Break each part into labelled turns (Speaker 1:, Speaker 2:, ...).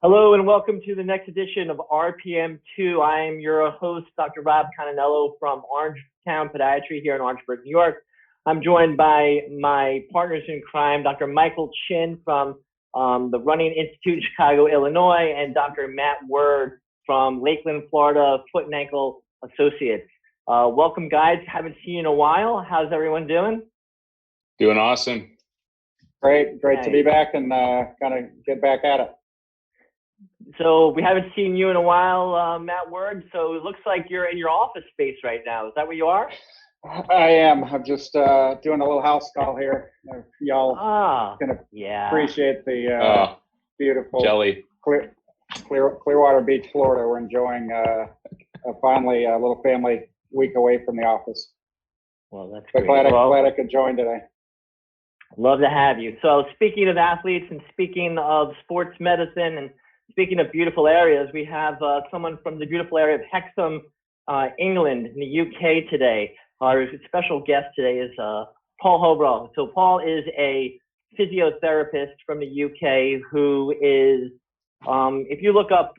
Speaker 1: Hello and welcome to the next edition of RPM2. I am your host, Dr. Rob Cananello from Orangetown Podiatry here in Orangeburg, New York. I'm joined by my partners in crime, Dr. Michael Chin from the Running Institute in Chicago, Illinois, and Dr. Matt Word from Lakeland, Florida, Foot and Ankle Associates. Welcome, guys. Haven't seen you in a while. How's everyone doing?
Speaker 2: Doing awesome.
Speaker 3: Great to be back and kind of get back at it.
Speaker 1: So we haven't seen you in a while, Matt Word. So it looks like you're in your office space right now. Is that where you are?
Speaker 3: I am. I'm just doing a little house call here. Y'all can appreciate the beautiful
Speaker 2: jelly.
Speaker 3: Clearwater Beach, Florida. We're enjoying finally a little family week away from the office.
Speaker 1: Well, that's
Speaker 3: great. Glad I could join today.
Speaker 1: Love to have you. So speaking of athletes and speaking of sports medicine and speaking of beautiful areas, we have someone from the beautiful area of Hexham, England, in the UK today. Our special guest today is Paul Hobrough. So Paul is a physiotherapist from the UK who is, if you look up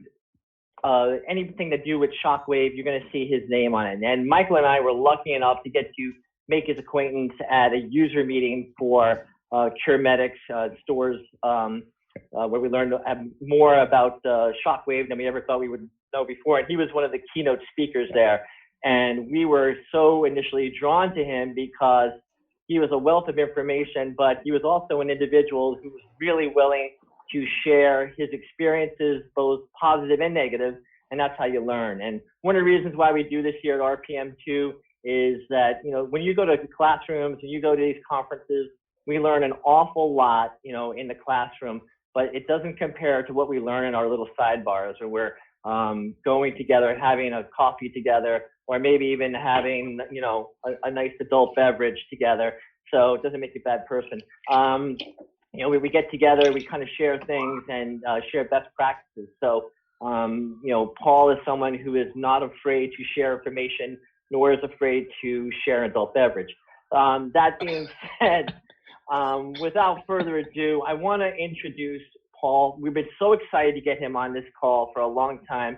Speaker 1: anything to do with Shockwave, you're going to see his name on it. And Michael and I were lucky enough to get to make his acquaintance at a user meeting for CureMedix stores, where we learned more about Shockwave than we ever thought we would know before. And he was one of the keynote speakers there. And we were so initially drawn to him because he was a wealth of information, but he was also an individual who was really willing to share his experiences, both positive and negative, and that's how you learn. And one of the reasons why we do this here at RPM2 is that, you know, when you go to classrooms and you go to these conferences, we learn an awful lot, you know, in the classroom, but it doesn't compare to what we learn in our little sidebars, or we're going together and having a coffee together, or maybe even having, you know, a nice adult beverage together. So it doesn't make you a bad person. You know, we get together, we kind of share things and share best practices. So, you know, Paul is someone who is not afraid to share information, nor is afraid to share an adult beverage. That being said, without further ado, I want to introduce Paul. We've been so excited to get him on this call for a long time.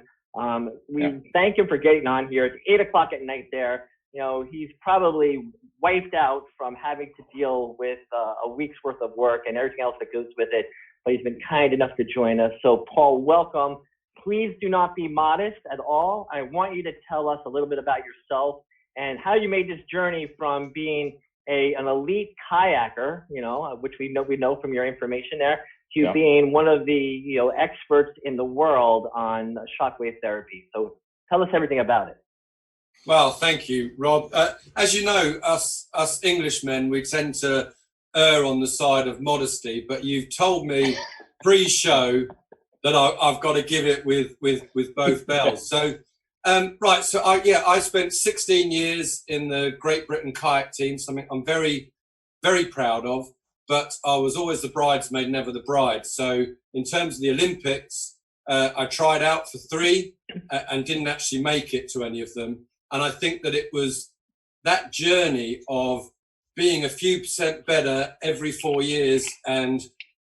Speaker 1: We thank him for getting on here. It's 8 o'clock at night there. You know, he's probably wiped out from having to deal with a week's worth of work and everything else that goes with it, but he's been kind enough to join us. So Paul, welcome. Please do not be modest at all. I want you to tell us a little bit about yourself and how you made this journey from being an elite kayaker, you know, which we know from your information there, to being one of the, you know, experts in the world on shockwave therapy. So tell us everything about it.
Speaker 4: Well, thank you, Rob. As you know, us Englishmen, we tend to err on the side of modesty, but you've told me pre-show that I've got to give it with both bells. So, right. So I spent 16 years in the Great Britain kayak team, something I'm very, very proud of, but I was always the bridesmaid, never the bride. So in terms of the Olympics, I tried out for 3 and didn't actually make it to any of them. And I think that it was that journey of being a few percent better every 4 years and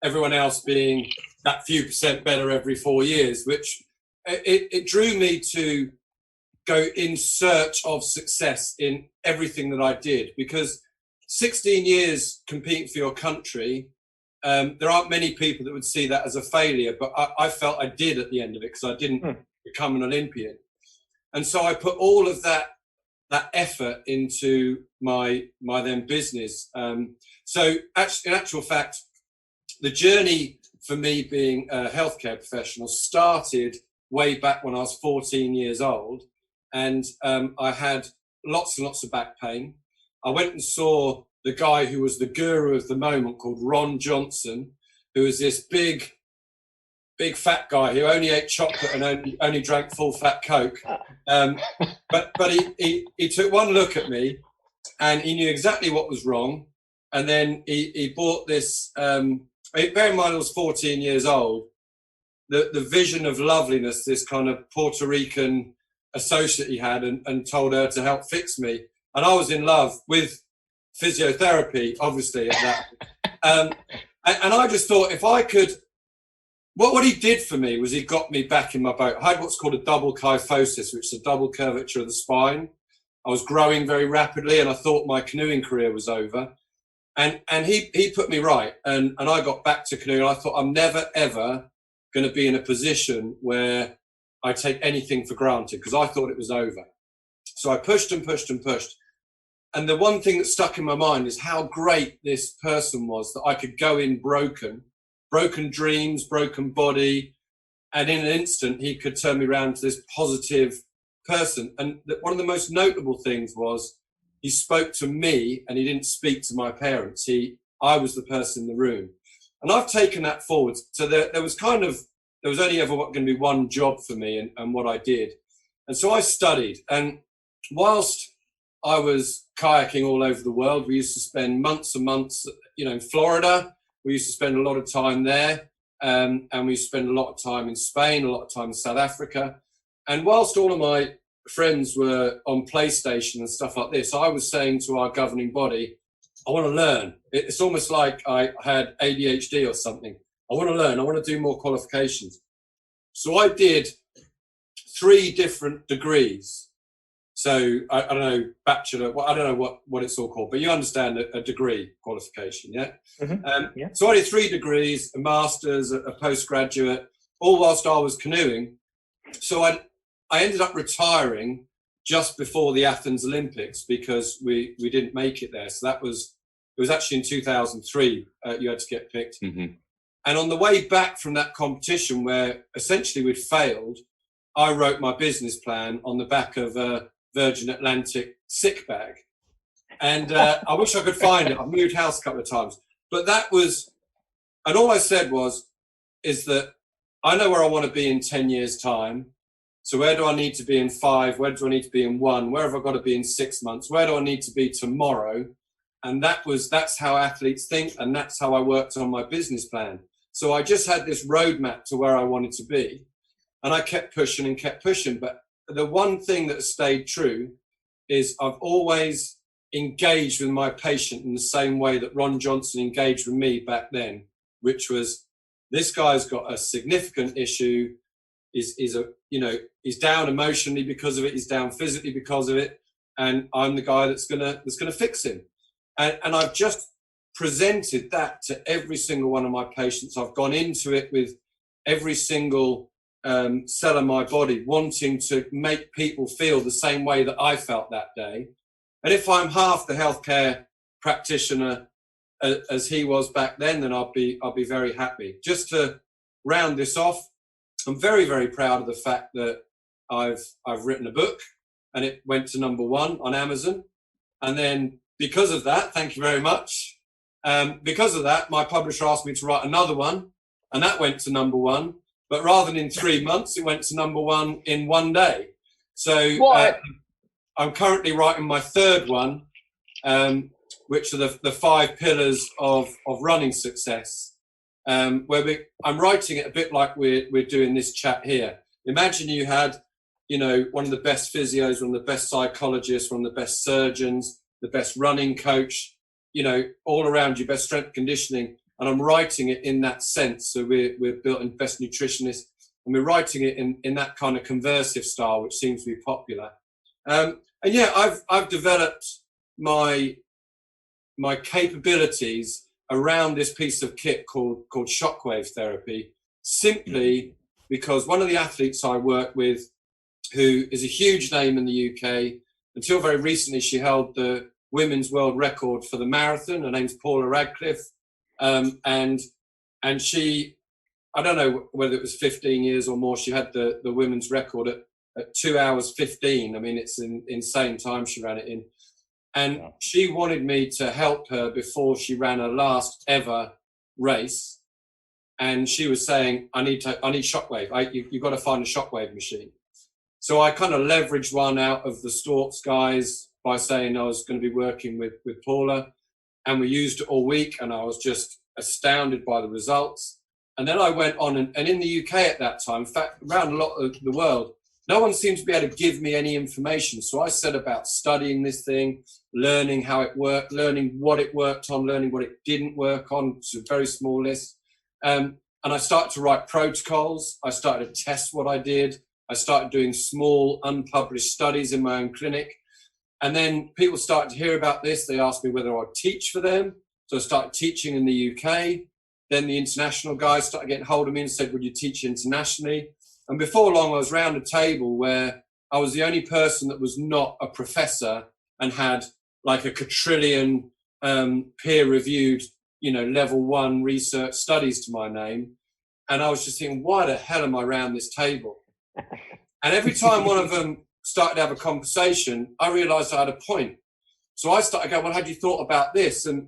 Speaker 4: everyone else being that few percent better every 4 years, which it drew me to go in search of success in everything that I did. Because 16 years competing for your country, there aren't many people that would see that as a failure, but I felt I did at the end of it because I didn't become an Olympian. And so I put all of that effort into my then business. So in actual fact, the journey for me being a healthcare professional started way back when I was 14 years old. And I had lots and lots of back pain. I went and saw the guy who was the guru of the moment called Ron Johnson, who was this big fat guy who only ate chocolate and only drank full fat Coke. But he took one look at me and he knew exactly what was wrong. And then he bought this, bear in mind I was 14 years old, the vision of loveliness, this kind of Puerto Rican associate he had, and told her to help fix me. And I was in love with physiotherapy, obviously, at that. And I just thought if I could what he did for me was he got me back in my boat. I had what's called a double kyphosis, which is a double curvature of the spine. I was growing very rapidly, and I thought my canoeing career was over. And he put me right, and I got back to canoeing. I thought, I'm never, ever going to be in a position where I take anything for granted, because I thought it was over. So I pushed and pushed and pushed. And the one thing that stuck in my mind is how great this person was, that I could go in broken dreams, broken body, and in an instant he could turn me around to this positive person. And one of the most notable things was he spoke to me, and he didn't speak to my parents. I was the person in the room. And I've taken that forward. So there was only ever going to be one job for me, and what I did. And so I studied. And whilst I was kayaking all over the world, we used to spend months and months, in Florida. We used to spend a lot of time there. And we used to spend a lot of time in Spain, a lot of time in South Africa. And whilst all of my friends were on PlayStation and stuff like this, I was saying to our governing body, I want to learn. It's almost like I had ADHD or something. I want to learn. I want to do more qualifications. So I did 3 different degrees. So I don't know, bachelor, I don't know what it's all called, but you understand a degree qualification, yeah? Mm-hmm. Yeah. So I did 3 degrees, a master's, a postgraduate, all whilst I was canoeing. So I ended up retiring just before the Athens Olympics, because we didn't make it there. So it was actually in 2003 you had to get picked. Mm-hmm. And on the way back from that competition, where essentially we'd failed, I wrote my business plan on the back of a Virgin Atlantic sick bag. And I wish I could find it. I've moved house a couple of times. But that was, and all I said is that I know where I want to be in 10 years' time. So where do I need to be in 5? Where do I need to be in 1? Where have I got to be in 6 months? Where do I need to be tomorrow? And that's how athletes think, and that's how I worked on my business plan. So I just had this roadmap to where I wanted to be, and I kept pushing and kept pushing. But the one thing that stayed true is I've always engaged with my patient in the same way that Ron Johnson engaged with me back then, which was, this guy's got a significant issue. He's down emotionally because of it. He's down physically because of it, and I'm the guy that's gonna fix him. And I've just presented that to every single one of my patients. I've gone into it with every single cell of my body, wanting to make people feel the same way that I felt that day. And if I'm half the healthcare practitioner as he was back then I'll be very happy. Just to round this off, I'm very, very proud of the fact that I've written a book, and it went to #1 on Amazon. And then because of that, thank you very much. Because of that, my publisher asked me to write another one, and that went to #1. But rather than in 3 months, it went to #1 in 1 day. So I'm currently writing my 3rd one, which are the 5 pillars of running success. Where I'm writing it a bit like we're doing this chat here. Imagine you had, one of the best physios, one of the best psychologists, one of the best surgeons, the best running coach, all around you, best strength conditioning. And I'm writing it in that sense. So we're built in best nutritionists, and we're writing it in that kind of conversive style, which seems to be popular. And yeah, I've developed my capabilities around this piece of kit called Shockwave therapy, simply because one of the athletes I work with, who is a huge name in the UK, until very recently she held the women's world record for the marathon. Her name's Paula Radcliffe. And she, I don't know whether it was 15 years or more, she had the women's record at 2 hours 15. I mean, it's an insane time she ran it in. And she wanted me to help her before she ran her last ever race. And she was saying, I need Shockwave. You've got to find a Shockwave machine. So I kind of leveraged one out of the Storts guys by saying I was going to be working with Paula. And we used it all week, and I was just astounded by the results. And then I went on, and in the UK at that time, in fact, around a lot of the world, no one seemed to be able to give me any information. So I set about studying this thing, learning how it worked, learning what it worked on, learning what it didn't work on. It's a very small list. And And I started to write protocols. I started to test what I did. I started doing small unpublished studies in my own clinic. And then people started to hear about this. They asked me whether I'd teach for them. So I started teaching in the UK. Then the international guys started getting hold of me and said, would you teach internationally? And before long, I was around a table where I was the only person that was not a professor and had like a quadrillion peer-reviewed, level 1 research studies to my name. And I was just thinking, why the hell am I around this table? And every time one of them started to have a conversation, I realized I had a point. So I started going, well, had you thought about this? And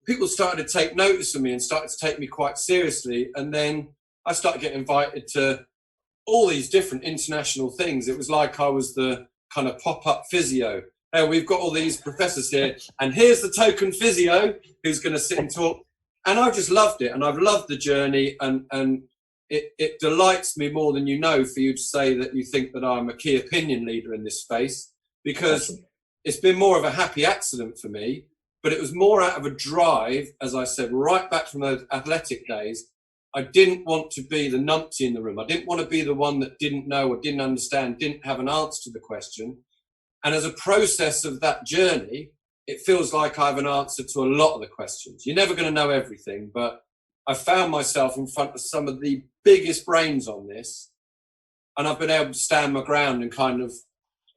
Speaker 4: people started to take notice of me and started to take me quite seriously. And then I started getting invited to all these different international things. It was like I was the kind of pop-up physio. Hey, we've got all these professors here, and here's the token physio who's going to sit and talk. And I just loved it, and I've loved the journey, and it delights me more than you know for you to say that you think that I'm a key opinion leader in this space, because it's been more of a happy accident for me, but it was more out of a drive, as I said, right back from those athletic days. I didn't want to be the numpty in the room. I didn't want to be the one that didn't know or didn't understand, didn't have an answer to the question. And as a process of that journey, it feels like I have an answer to a lot of the questions. You're never going to know everything, but I found myself in front of some of the biggest brains on this, and I've been able to stand my ground and kind of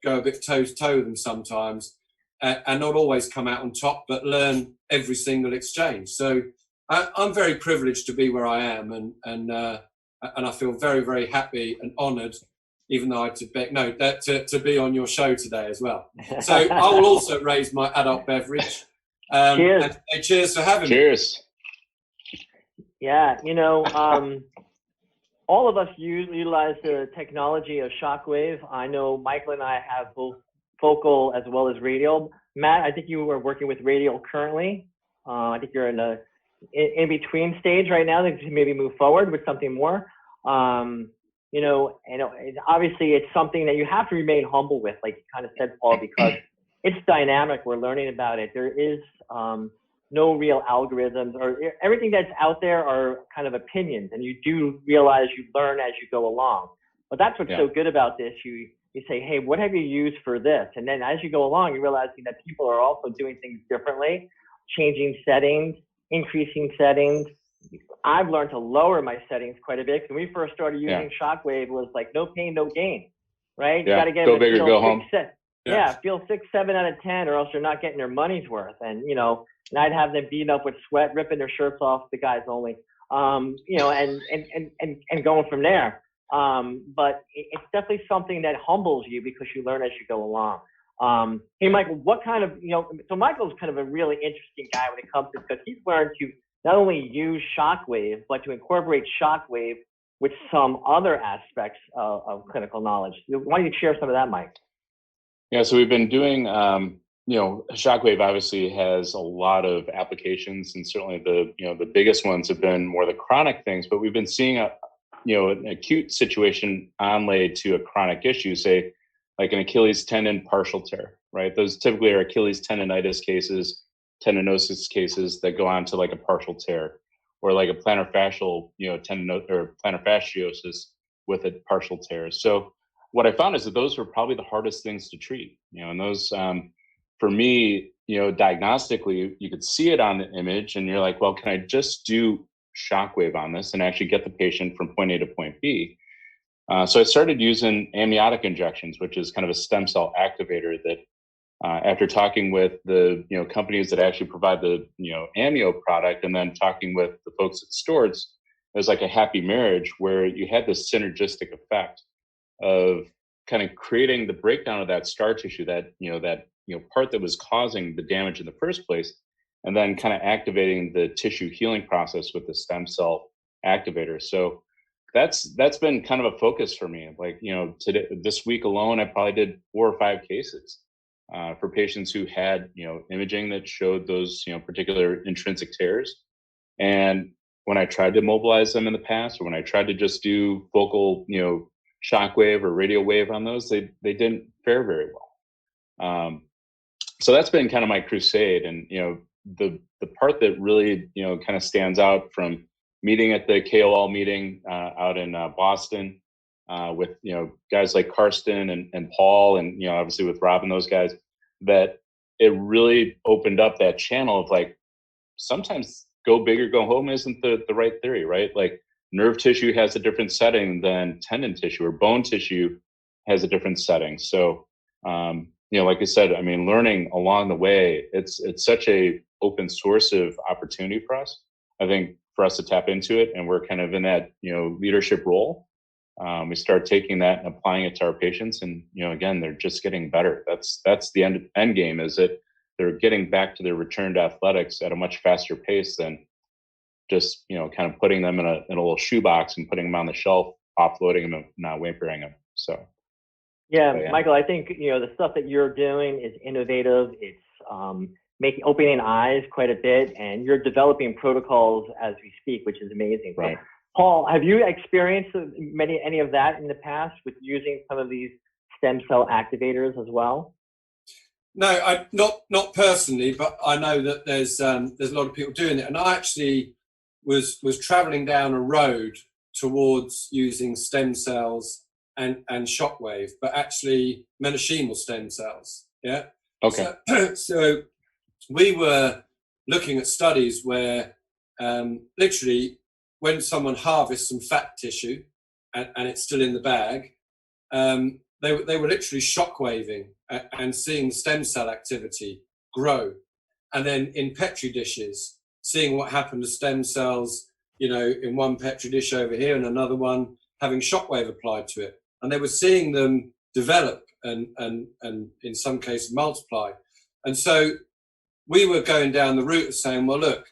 Speaker 4: go a bit toe to toe with them sometimes, and not always come out on top, but learn every single exchange. So I'm very privileged to be where I am, and I feel very, very happy and honoured, even though I had to be on your show today as well. So I will also raise my adult beverage.
Speaker 1: Cheers.
Speaker 4: And say cheers for having me.
Speaker 2: Cheers.
Speaker 1: Yeah, all of us utilize the technology of Shockwave. I know Michael and I have both focal as well as radial. Matt, I think you are working with radial currently. I think you're in a in between stage right now that you maybe move forward with something more. Obviously it's something that you have to remain humble with, like you kind of said, Paul, because it's dynamic. We're learning about it. There is no real algorithms, or everything that's out there are kind of opinions, and you do realize you learn as you go along. But that's what's so good about this. You say, hey, what have you used for this? And then as you go along, you're realizing that people are also doing things differently, changing settings, increasing settings. I've learned to lower my settings quite a bit. When we first started using Shockwave, it was like no pain, no gain, right? You got to get
Speaker 2: go big or go home.
Speaker 1: Feel 6, 7 out of 10, or else you're not getting their money's worth. And and I'd have them beaten up with sweat, ripping their shirts off, the guys only, and going from there. But it's definitely something that humbles you because you learn as you go along. Hey, Michael, what kind of, so Michael's kind of a really interesting guy when it comes to, because he's learned to not only use Shockwave, but to incorporate Shockwave with some other aspects of clinical knowledge. Why don't you share some of that, Mike?
Speaker 2: Yeah, so we've been doing, Shockwave obviously has a lot of applications, and certainly the biggest ones have been more the chronic things, but we've been seeing an acute situation onlaid to a chronic issue, say like an Achilles tendon partial tear, right? Those typically are Achilles tendonitis cases, tendinosis cases that go on to like a partial tear, or like a plantar fascial, or plantar fasciosis with a partial tear. So what I found is that those were probably the hardest things to treat, and those, for me, diagnostically, you could see it on the image and you're like, well, can I just do Shockwave on this and actually get the patient from point A to point B? So I started using amniotic injections, which is kind of a stem cell activator that, after talking with the companies that actually provide the amnio product, and then talking with the folks at Storz, it was like a happy marriage where you had this synergistic effect of kind of creating the breakdown of that scar tissue, that part that was causing the damage in the first place, and then kind of activating the tissue healing process with the stem cell activator. So that's been kind of a focus for me. Like, today, this week alone, I probably did 4 or 5 cases for patients who had, imaging that showed those, particular intrinsic tears. And when I tried to mobilize them in the past, or when I tried to just do focal, Shockwave or radial wave on those, they didn't fare very well. So that's been kind of my crusade. And, the part that really, kind of stands out from meeting at the KOL meeting out in Boston with, you know, guys like Karsten and Paul, and, you know, obviously with Rob and those guys, that it really opened up that channel of like, sometimes go big or go home isn't the right theory, right? Like nerve tissue has a different setting than tendon tissue, or bone tissue has a different setting. So, you know, like I said, I mean, learning along the way, it's such a open source of opportunity for us. I think for us to tap into it, and we're kind of in that, you know, leadership role. We start taking that and applying it to our patients, and, you know, again, they're just getting better. That's the end game, is that they're getting back to their return to athletics at a much faster pace than just, you know, kind of putting them in a little shoebox and putting them on the shelf, offloading them and not whimpering them. So.
Speaker 1: Yeah, Michael, I think, you know, the stuff that you're doing is innovative. It's opening eyes quite a bit, and you're developing protocols as we speak, which is amazing.
Speaker 2: Right.
Speaker 1: Paul, have you experienced any of that in the past with using some of these stem cell activators as well?
Speaker 4: No, not personally, but I know that there's a lot of people doing it, and I actually was traveling down a road towards using stem cells and shockwave, but actually mesenchymal stem cells. Yeah.
Speaker 2: Okay.
Speaker 4: So we were looking at studies where literally when someone harvests some fat tissue and it's still in the bag, they were literally shockwaving and seeing stem cell activity grow. And then in Petri dishes, seeing what happened to stem cells, you know, in one Petri dish over here and another one having shockwave applied to it. And they were seeing them develop and in some cases multiply. And so we were going down the route of saying, well, look,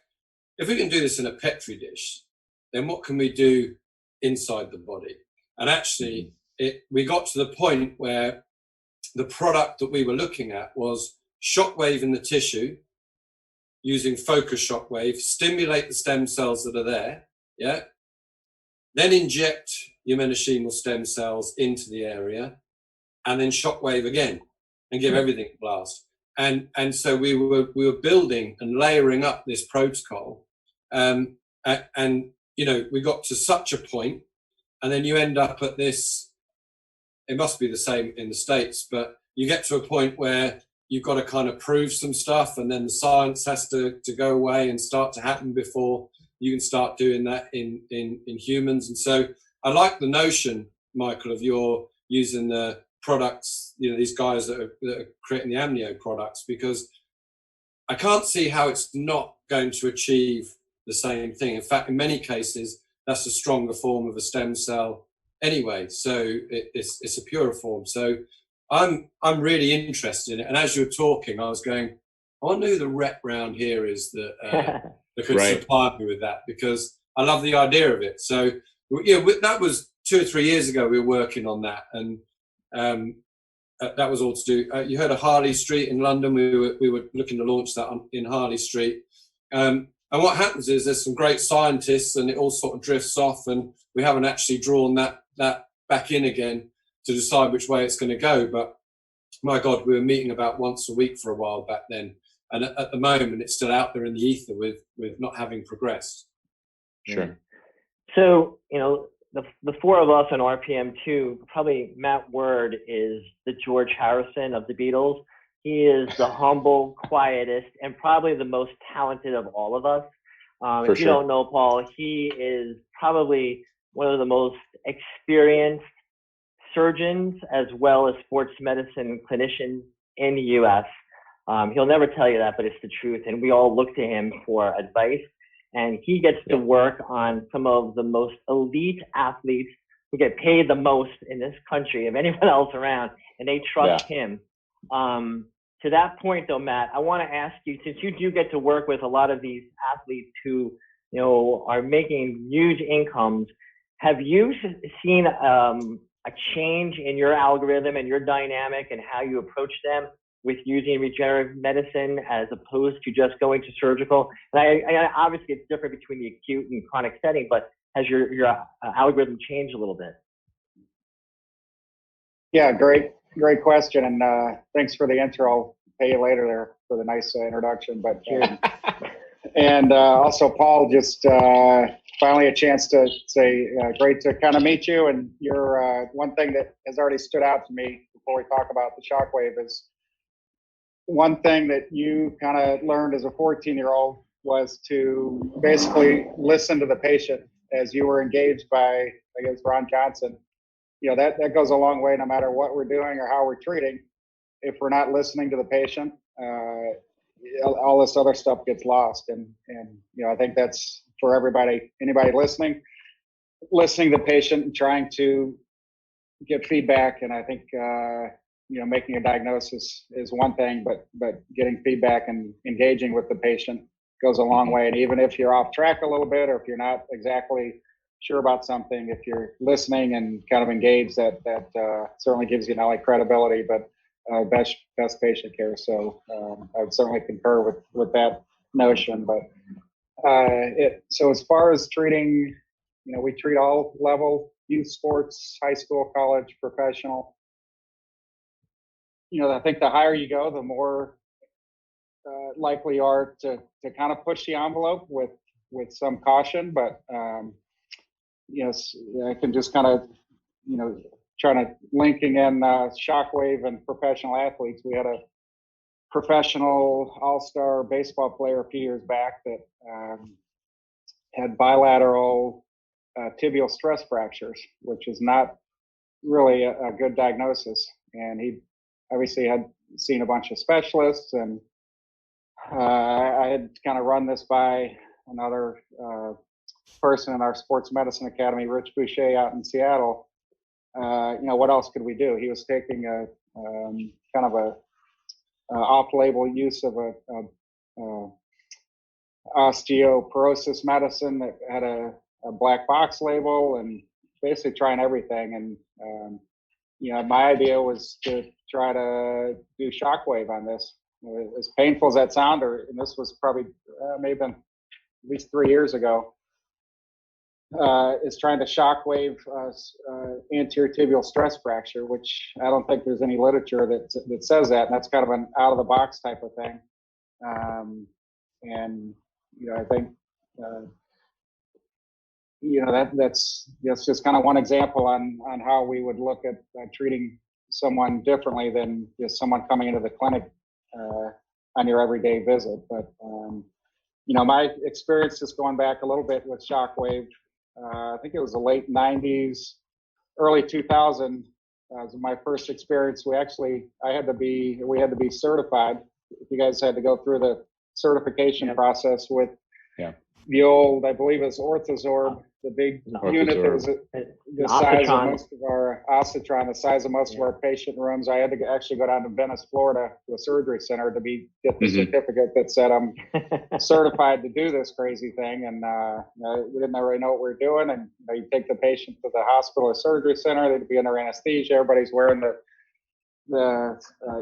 Speaker 4: if we can do this in a Petri dish, then what can we do inside the body? And actually, we got to the point where the product that we were looking at was shockwave in the tissue, using focus shockwave, stimulate the stem cells that are there, yeah? Then inject your mesenchymal stem cells into the area, and then shockwave again, and give everything a blast. And so we were building and layering up this protocol, and you know, we got to such a point, and then you end up at this. It must be the same in the States, but you get to a point where you've got to kind of prove some stuff, and then the science has to go away and start to happen before you can start doing that in humans. And so I like the notion, Michael, of your using the products, you know, these guys that are creating the amnio products, because I can't see how it's not going to achieve the same thing. In fact, in many cases, that's a stronger form of a stem cell anyway. So it's a purer form. So I'm really interested in it. And as you were talking, I was going, I wonder who the rep round here is that could supply me with that, because I love the idea of it. So yeah, that was 2 or 3 years ago. We were working on that, and that was all to do. You heard of Harley Street in London. We were looking to launch that in Harley Street. And what happens is there's some great scientists, and it all sort of drifts off, and we haven't actually drawn that back in again to decide which way it's going to go. But my God, we were meeting about once a week for a while back then. And at the moment, it's still out there in the ether with not having progressed.
Speaker 2: Sure.
Speaker 1: So, you know, the four of us on RPM2, probably Matt Word is the George Harrison of the Beatles. He is the humble, quietest, and probably the most talented of all of us. If you don't know Paul, he is probably one of the most experienced surgeons as well as sports medicine clinicians in the U.S. He'll never tell you that, but it's the truth. And we all look to him for advice. And he gets to work on some of the most elite athletes who get paid the most in this country of anyone else around, and they trust him. To that point, though, Matt, I want to ask you, since you do get to work with a lot of these athletes who, you know, are making huge incomes, have you seen a change in your algorithm and your dynamic and how you approach them with using regenerative medicine as opposed to just going to surgical? And I obviously it's different between the acute and chronic setting, but has your algorithm changed a little bit?
Speaker 3: Yeah, great question, and thanks for the intro. I'll pay you later there for the nice introduction. But and also Paul, just finally a chance to say great to kind of meet you. And you're one thing that has already stood out to me before we talk about the Shockwave is one thing that you kind of learned as a 14-year-old was to basically listen to the patient as you were engaged by, I guess, Ron Johnson. You know, that goes a long way no matter what we're doing or how we're treating. If we're not listening to the patient, all this other stuff gets lost. And you know, I think that's for everybody, anybody listening to the patient and trying to get feedback. And I think, you know, making a diagnosis is one thing, but getting feedback and engaging with the patient goes a long way. And even if you're off track a little bit, or if you're not exactly sure about something, if you're listening and kind of engaged, that certainly gives you not only credibility, but best patient care. So I would certainly concur with that notion. But so as far as treating, you know, we treat all level, youth sports, high school, college, professional. You know, I think the higher you go, the more likely you are to kind of push the envelope with some caution. But you know, I can just kind of, you know, trying to linking in Shockwave and professional athletes. We had a professional all-star baseball player a few years back that had bilateral tibial stress fractures, which is not really a good diagnosis. And he obviously had seen a bunch of specialists, and I had kind of run this by another person in our sports medicine academy, Rich Boucher out in Seattle. You know, what else could we do? He was taking a kind of a off-label use of a osteoporosis medicine that had a black box label, and basically trying everything. And you know, my idea was to try to do Shockwave on this. As painful as that sound, and this was probably maybe been at least 3 years ago, is trying to Shockwave anterior tibial stress fracture, which I don't think there's any literature that says that. And that's kind of an out of the box type of thing. And you know, I think you know, that's just kind of one example on how we would look at treating someone differently than just someone coming into the clinic on your everyday visit. But you know, my experience, just going back a little bit with Shockwave, I think it was the late 90s, early 2000 was my first experience. We had to be certified. You guys had to go through the certification process with the old, I believe it's Orthozorb, the big unit that was the size of most of our Ossitron, the size of most of our patient rooms. I had to actually go down to Venice, Florida, to a surgery center to get the certificate that said I'm certified to do this crazy thing. And we didn't really know what we were doing. And you know, you take the patient to the hospital or surgery center, they'd be under anesthesia. Everybody's wearing the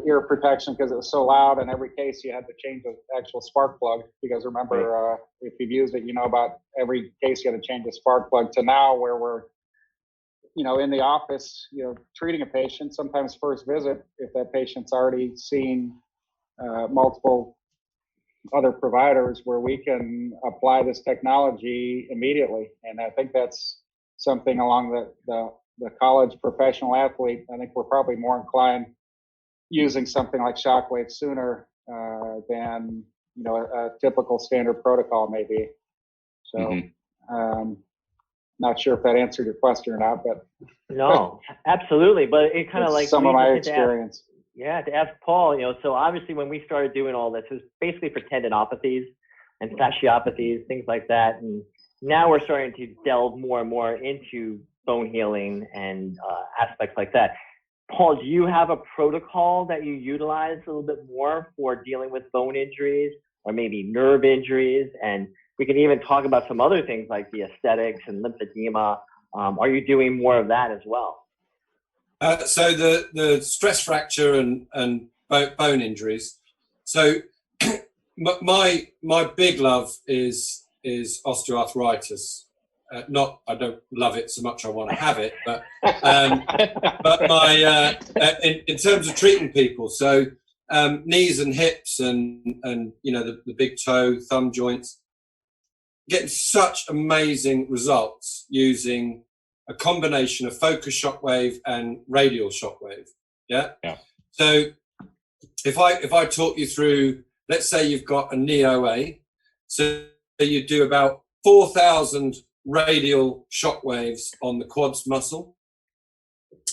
Speaker 3: ear protection because it was so loud. In every case, you had to change the actual spark plug, because remember, if you've used it, you know about every case you had to change the spark plug, to now where we're, you know, in the office, you know, treating a patient, sometimes first visit, if that patient's already seen multiple other providers, where we can apply this technology immediately. And I think that's something along the college professional athlete. I think we're probably more inclined using something like Shockwave sooner than, you know, a typical standard protocol maybe. So not sure if that answered your question or not, but
Speaker 1: no, absolutely. But it kind of like
Speaker 3: some of my experience.
Speaker 1: To ask Paul, you know, so obviously when we started doing all this, it was basically for tendinopathies and fasciopathies, things like that. And now we're starting to delve more and more into bone healing and aspects like that. Paul, do you have a protocol that you utilize a little bit more for dealing with bone injuries or maybe nerve injuries? And we can even talk about some other things like the aesthetics and lymphedema. Are you doing more of that as well?
Speaker 4: So the stress fracture and bone injuries. So my big love is osteoarthritis. I don't love it so much I want to have it, but my in terms of treating people, so knees and hips and you know, the big toe, thumb joints, getting such amazing results using a combination of focus shockwave and radial shockwave. Yeah. So if I talk you through, let's say you've got a knee OA, so you do about 4,000 radial shockwaves on the quads muscle,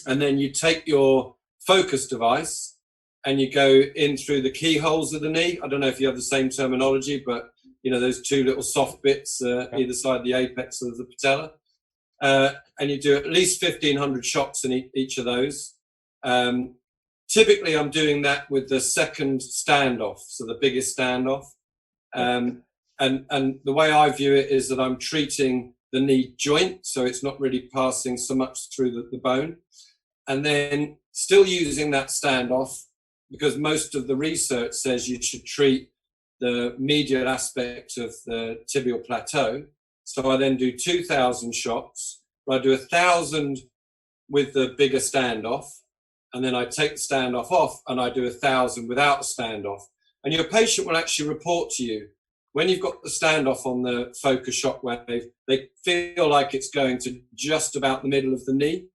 Speaker 4: and then you take your focus device and you go in through the keyholes of the knee. I don't know if you have the same terminology, but you know, those two little soft bits either side of the apex of the patella. And you do at least 1,500 shocks in each of those. Typically, I'm doing that with the second standoff, so the biggest standoff. And the way I view it is that I'm treating the knee joint, so it's not really passing so much through the bone. And then still using that standoff, because most of the research says you should treat the medial aspect of the tibial plateau. So I then do 2,000 shocks, I do 1,000 with the bigger standoff, and then I take the standoff off and I do 1,000 without a standoff. And your patient will actually report to you, when you've got the standoff on the focus shockwave, they feel like it's going to just about the middle of the knee.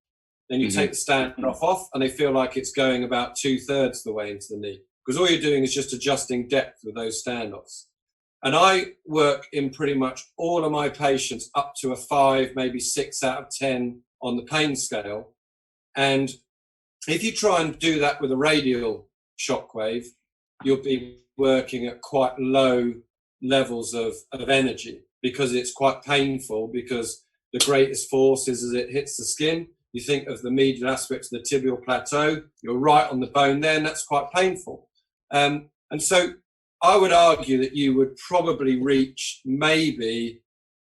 Speaker 4: Then you take the standoff off and they feel like it's going about 2/3 the way into the knee. Because all you're doing is just adjusting depth with those standoffs. And I work in pretty much all of my patients up to a 5, maybe 6 out of 10 on the pain scale. And if you try and do that with a radial shockwave, you'll be working at quite low levels of energy, because it's quite painful, because the greatest force is as it hits the skin. You think of the medial aspects of the tibial plateau, you're right on the bone there, and that's quite painful. And so I would argue that you would probably reach maybe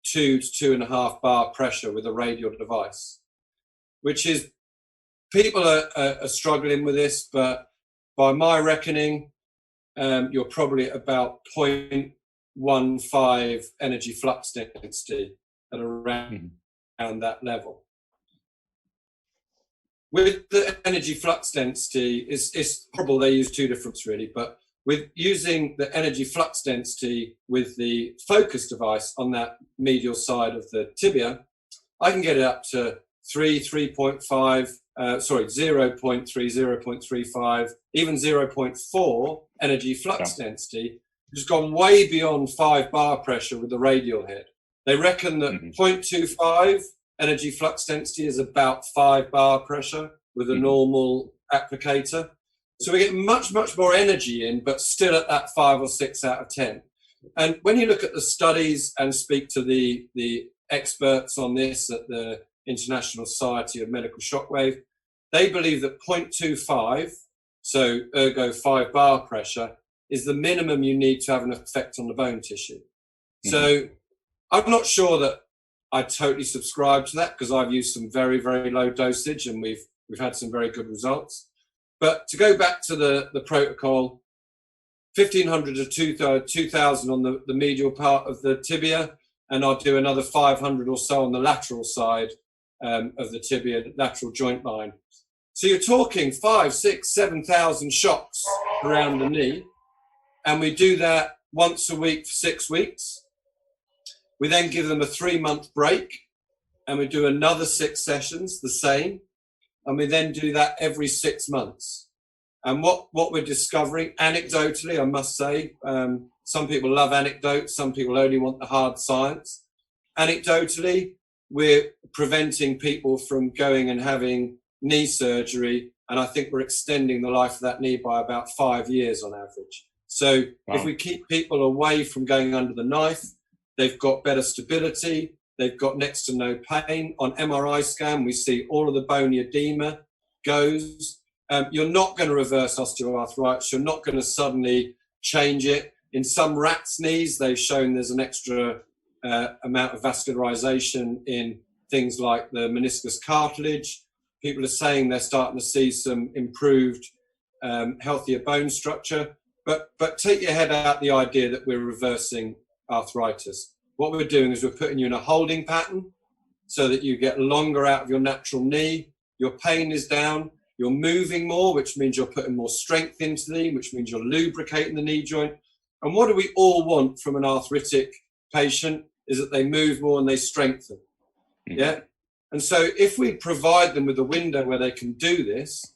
Speaker 4: 2 to 2.5 bar pressure with a radial device, which is, people are struggling with this, but by my reckoning, you're probably at about 0.15 energy flux density at around that level. With the energy flux density, it's probable they use two different really, but with using the energy flux density with the focus device on that medial side of the tibia, I can get it up to 3.5, 0.3, 0.35, even 0.4 energy flux density, which has gone way beyond 5 bar pressure with the radial head. They reckon that 0.25 energy flux density is about 5 bar pressure with a normal applicator. So we get much, much more energy in, but still at that 5 or 6 out of 10. And when you look at the studies and speak to the experts on this at the International Society of Medical Shockwave, they believe that 0.25, so ergo 5 bar pressure, is the minimum you need to have an effect on the bone tissue. So I'm not sure that I totally subscribe to that, because I've used some very, very low dosage and we've had some very good results. But to go back to the protocol, 1,500 to 2,000 on the medial part of the tibia, and I'll do another 500 or so on the lateral side of the tibia, lateral joint line. So you're talking 5, 6, 7,000 shocks around the knee, and we do that once a week for 6 weeks. We then give them a 3-month break, and we do another 6 sessions, the same, and we then do that every 6 months. And what we're discovering, anecdotally, I must say, some people love anecdotes, some people only want the hard science. Anecdotally, we're preventing people from going and having knee surgery, and I think we're extending the life of that knee by about 5 years on average. So if we keep people away from going under the knife, they've got better stability, they've got next to no pain. On MRI scan, we see all of the bony edema goes. You're not going to reverse osteoarthritis. You're not going to suddenly change it. In some rats' knees, they've shown there's an extra amount of vascularization in things like the meniscus cartilage. People are saying they're starting to see some improved, healthier bone structure. But take your head out the idea that we're reversing arthritis. What we're doing is we're putting you in a holding pattern so that you get longer out of your natural knee. Your pain is down. You're moving more, which means you're putting more strength into the knee, which means you're lubricating the knee joint. And what do we all want from an arthritic patient? is that they move more and they strengthen. Yeah. And so if we provide them with a window where they can do this,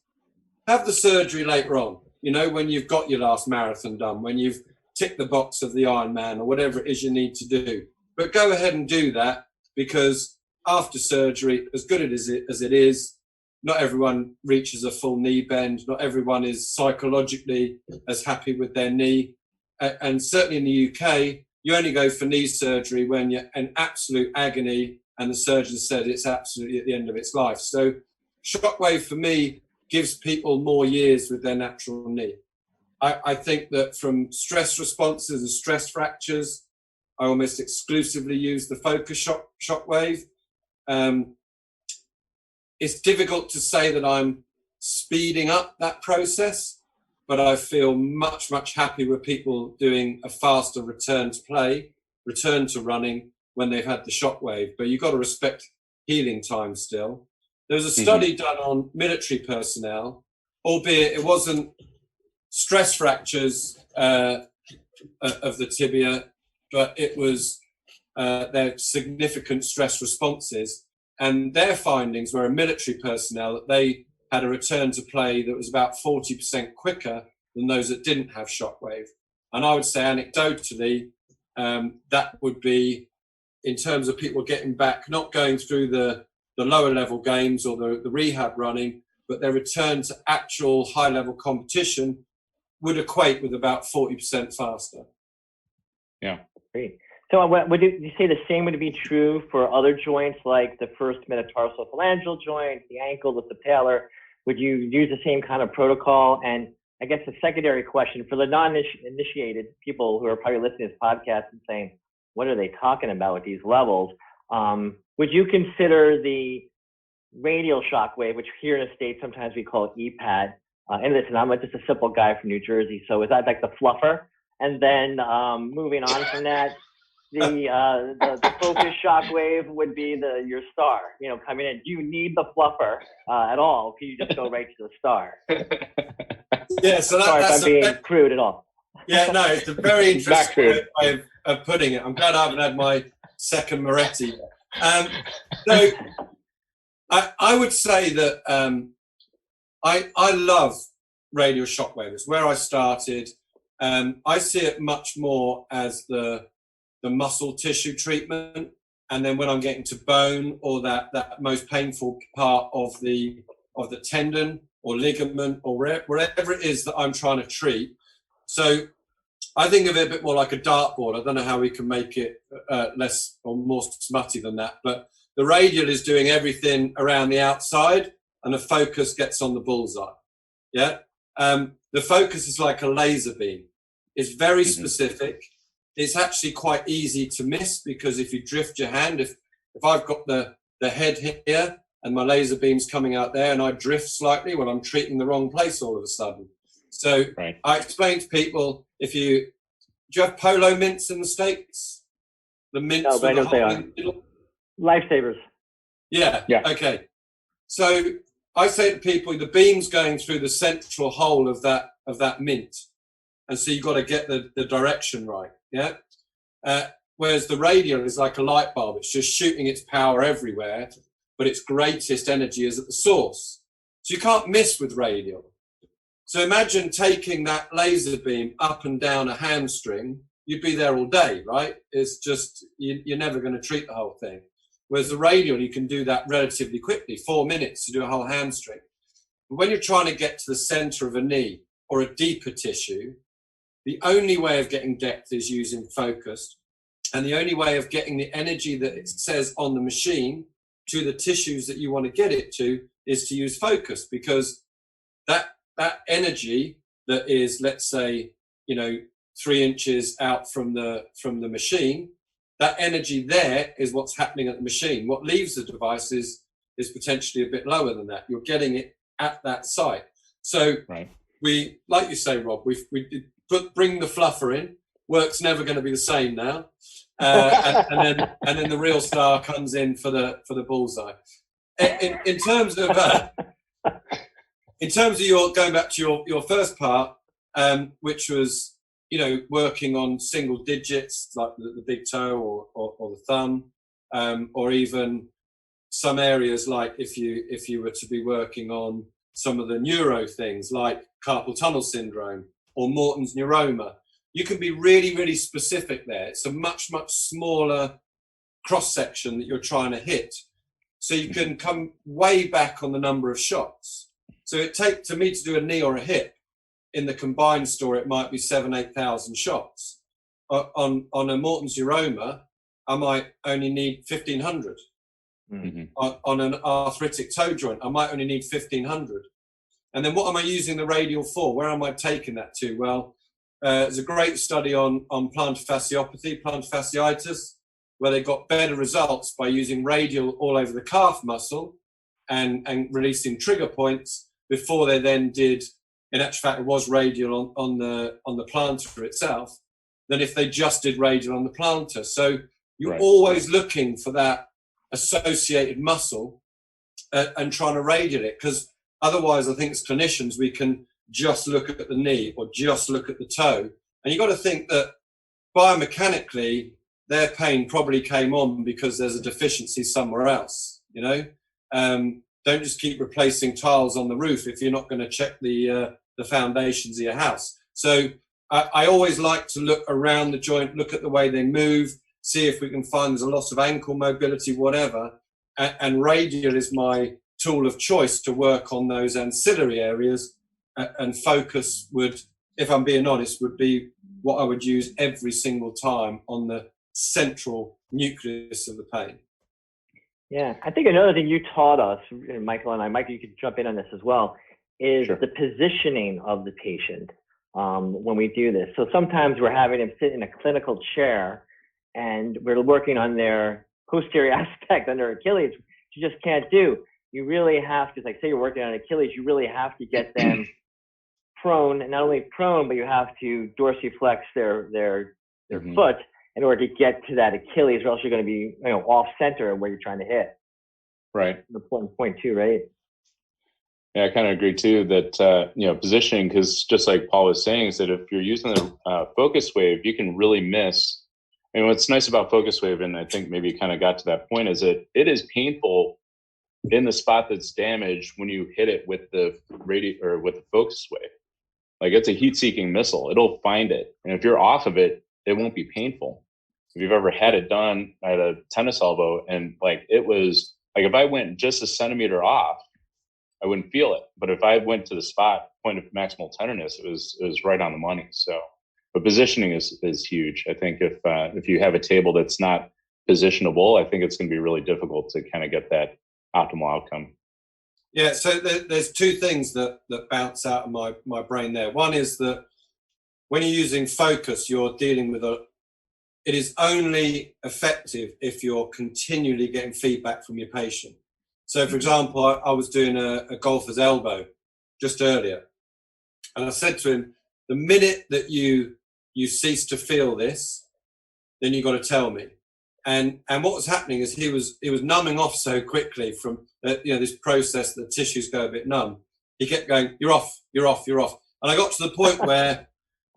Speaker 4: have the surgery later on, you know, when you've got your last marathon done, when you've ticked the box of the Ironman or whatever it is you need to do. But go ahead and do that, because after surgery, as good as it is, not everyone reaches a full knee bend. Not everyone is psychologically as happy with their knee. And certainly in the UK, you only go for knee surgery when you're in absolute agony and the surgeon said it's absolutely at the end of its life. So Shockwave for me gives people more years with their natural knee. I think that from stress responses and stress fractures, I almost exclusively use the focus Shockwave. It's difficult to say that I'm speeding up that process, but I feel much, much happier with people doing a faster return to play, return to running when they've had the Shockwave. But you've got to respect healing time still. There was a study done on military personnel, albeit it wasn't stress fractures of the tibia, but it was their significant stress responses. And their findings were in military personnel that they had a return to play that was about 40% quicker than those that didn't have Shockwave. And I would say anecdotally, that would be in terms of people getting back, not going through the lower level games or the rehab running, but their return to actual high level competition would equate with about 40% faster.
Speaker 2: Yeah.
Speaker 1: Great. So would you say the same would be true for other joints like the first metatarsal phalangeal joint, the ankle, the patellar? Would you use the same kind of protocol? And I guess the secondary question for the non-initiated people who are probably listening to this podcast and saying, what are they talking about with these levels? Would you consider the radial shockwave, which here in the States sometimes we call EPAD? And listen, I'm just a simple guy from New Jersey, so is that like the fluffer? And then moving on from that, the focus shockwave would be your star, you know, coming in. Do you need the fluffer at all? Can you just go right to the star?
Speaker 4: Yeah, so
Speaker 1: Sorry if I'm being crude at all.
Speaker 4: Yeah, no, it's a very interesting way of putting it. I'm glad I haven't had my second Moretti. So I would say that I love radial shockwave. It's where I started. I see it much more as the muscle tissue treatment, and then when I'm getting to bone or that most painful part of the tendon or ligament or wherever it is that I'm trying to treat. So I think of it a bit more like a dartboard. I don't know how we can make it less or more smutty than that, but the radial is doing everything around the outside and the focus gets on the bullseye. Yeah. The focus is like a laser beam. It's very specific. It's actually quite easy to miss, because if you drift your hand, if I've got the head here and my laser beam's coming out there and I drift slightly, well, I'm treating the wrong place all of a sudden. So I explain to people, do you have polo mints in the States? The mints
Speaker 1: no, but I know they are. Lifesavers.
Speaker 4: Yeah. Okay. So I say to people, the beam's going through the central hole of that mint. And so you've got to get the direction right. Yeah. Whereas the radial is like a light bulb. It's just shooting its power everywhere, but its greatest energy is at the source. So you can't miss with radial. So imagine taking that laser beam up and down a hamstring. You'd be there all day, right? It's just, you're never going to treat the whole thing. Whereas the radial, you can do that relatively quickly, 4 minutes to do a whole hamstring. But when you're trying to get to the center of a knee or a deeper tissue, the only way of getting depth is using focus. And the only way of getting the energy that it says on the machine to the tissues that you want to get it to is to use focus, because that energy that is, let's say, 3 inches out from the machine, that energy there is what's happening at the machine. What leaves the device is potentially a bit lower than that. You're getting it at that site. So we, like you say, Rob, we bring the fluffer in. Work's never going to be the same now, and then the real star comes in for the bullseye. In terms of your going back to your first part, which was you know, working on single digits like the big toe or the thumb, or even some areas like if you were to be working on some of the neuro things like carpal tunnel syndrome or Morton's neuroma, you can be really, really specific there. It's a much, much smaller cross section that you're trying to hit. So you can come way back on the number of shots. So it takes, to me, to do a knee or a hip, in the combined store, it might be 7,000-8,000 shots. On a Morton's neuroma, I might only need 1,500.
Speaker 2: Mm-hmm.
Speaker 4: On an arthritic toe joint, I might only need 1,500. And then what am I using the radial for? Where am I taking that to? Well, there's a great study on plantar fasciopathy, plantar fasciitis, where they got better results by using radial all over the calf muscle and releasing trigger points before they then did, in actual fact, it was radial on the plantar itself, than if they just did radial on the plantar. So you're always looking for that associated muscle and trying to radial it, because otherwise I think as clinicians we can just look at the knee or just look at the toe, and you've got to think that biomechanically their pain probably came on because there's a deficiency somewhere else, you know. Don't just keep replacing tiles on the roof if you're not going to check the foundations of your house. So I always like to look around the joint, look at the way they move, see if we can find there's a loss of ankle mobility, whatever. And radial is my tool of choice to work on those ancillary areas. And focus would, if I'm being honest, would be what I would use every single time on the central nucleus of the pain.
Speaker 1: Yeah, I think another thing you taught us, Michael and I, Michael, you could jump in on this as well, is the positioning of the patient when we do this. So sometimes we're having them sit in a clinical chair and we're working on their posterior aspect on their Achilles, which you just can't do. You really have to, like say you're working on Achilles, you really have to get them prone, and not only prone, but you have to dorsiflex their foot in order to get to that Achilles, or else you're going to be, you know, off center where you're trying to hit.
Speaker 2: Right.
Speaker 1: The point two, right?
Speaker 2: Yeah, I kind of agree too that, you know, positioning, because just like Paul was saying, is that if you're using the focus wave, you can really miss. And what's nice about focus wave, and I think maybe you kind of got to that point, is that it is painful in the spot that's damaged when you hit it with the with the focus wave. Like, it's a heat-seeking missile. It'll find it. And if you're off of it, it won't be painful. If you've ever had it done at a tennis elbow, and like, it was like, if I went just a centimeter off, I wouldn't feel it. But if I went to the spot, point of maximal tenderness, it was right on the money. So, but positioning is huge. I think if you have a table that's not positionable, I think it's going to be really difficult to kind of get that optimal outcome.
Speaker 4: Yeah, so there's two things that bounce out of my brain there. One is that when you're using focus, you're dealing with it is only effective if you're continually getting feedback from your patient. So, for example, I was doing a golfer's elbow just earlier, and I said to him, the minute that you cease to feel this, then you've got to tell me. And what was happening is he was numbing off so quickly from this process that the tissues go a bit numb. He kept going, you're off. And I got to the point where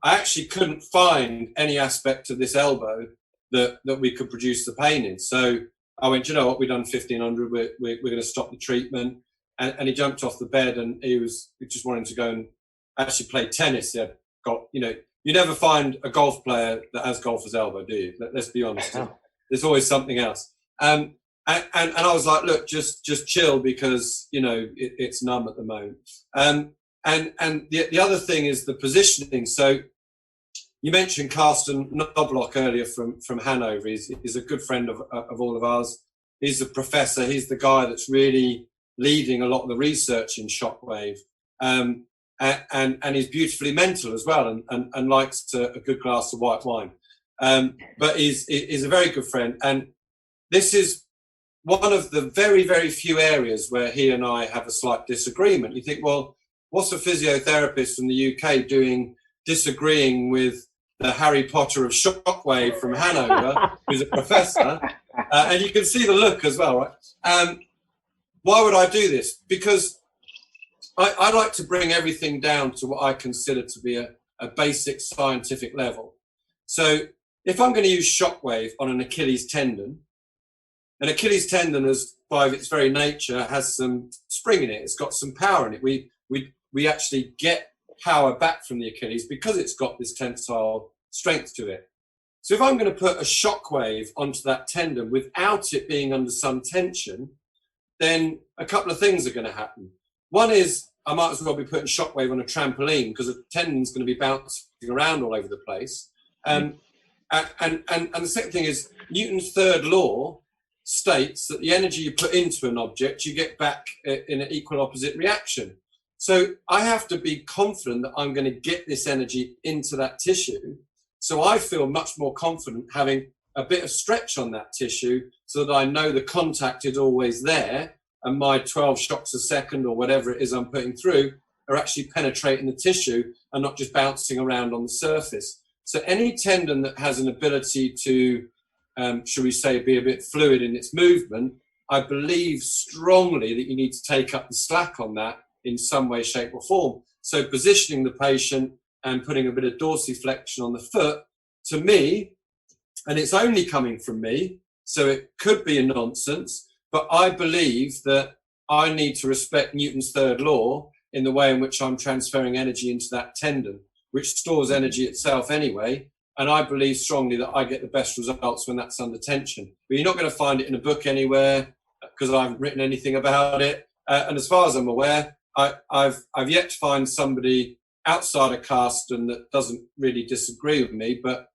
Speaker 4: I actually couldn't find any aspect of this elbow that we could produce the pain in. So I went, you know what, we've done 1,500, we're going to stop the treatment. And he jumped off the bed, and he just wanted to go and actually play tennis. He had you never find a golf player that has golfer's elbow, do you? Let's be honest. There's always something else. And I was like, look, just chill, because, you know, it's numb at the moment. And the other thing is the positioning. So you mentioned Carsten Knobloch earlier from Hanover. He's a good friend of all of ours. He's a professor. He's the guy that's really leading a lot of the research in Shockwave. And he's beautifully mental as well, and likes a good glass of white wine. But he's a very good friend. And this is one of the very, very few areas where he and I have a slight disagreement. You think, well, what's a physiotherapist from the UK disagreeing with the Harry Potter of Shockwave from Hanover, who's a professor? And you can see the look as well, right? Why would I do this? Because I like to bring everything down to what I consider to be a a basic scientific level. So if I'm going to use Shockwave on an Achilles tendon, an Achilles tendon, is by its very nature, has some spring in it. It's got some power in it. We actually get power back from the Achilles because it's got this tensile strength to it. So if I'm going to put a shockwave onto that tendon without it being under some tension, then a couple of things are going to happen. One is I might as well be putting shockwave on a trampoline because the tendon's going to be bouncing around all over the place. And the second thing is Newton's third law states that the energy you put into an object, you get back in an equal opposite reaction. So I have to be confident that I'm going to get this energy into that tissue. So I feel much more confident having a bit of stretch on that tissue so that I know the contact is always there and my 12 shocks a second or whatever it is I'm putting through are actually penetrating the tissue and not just bouncing around on the surface. So any tendon that has an ability to, shall we say, be a bit fluid in its movement, I believe strongly that you need to take up the slack on that in some way, shape or form. So positioning the patient and putting a bit of dorsiflexion on the foot, to me, and it's only coming from me, so it could be a nonsense, but I believe that I need to respect Newton's third law in the way in which I'm transferring energy into that tendon, which stores energy itself anyway. And I believe strongly that I get the best results when that's under tension. But you're not going to find it in a book anywhere because I haven't written anything about it. And as far as I'm aware, I've yet to find somebody outside of Carsten that doesn't really disagree with me, but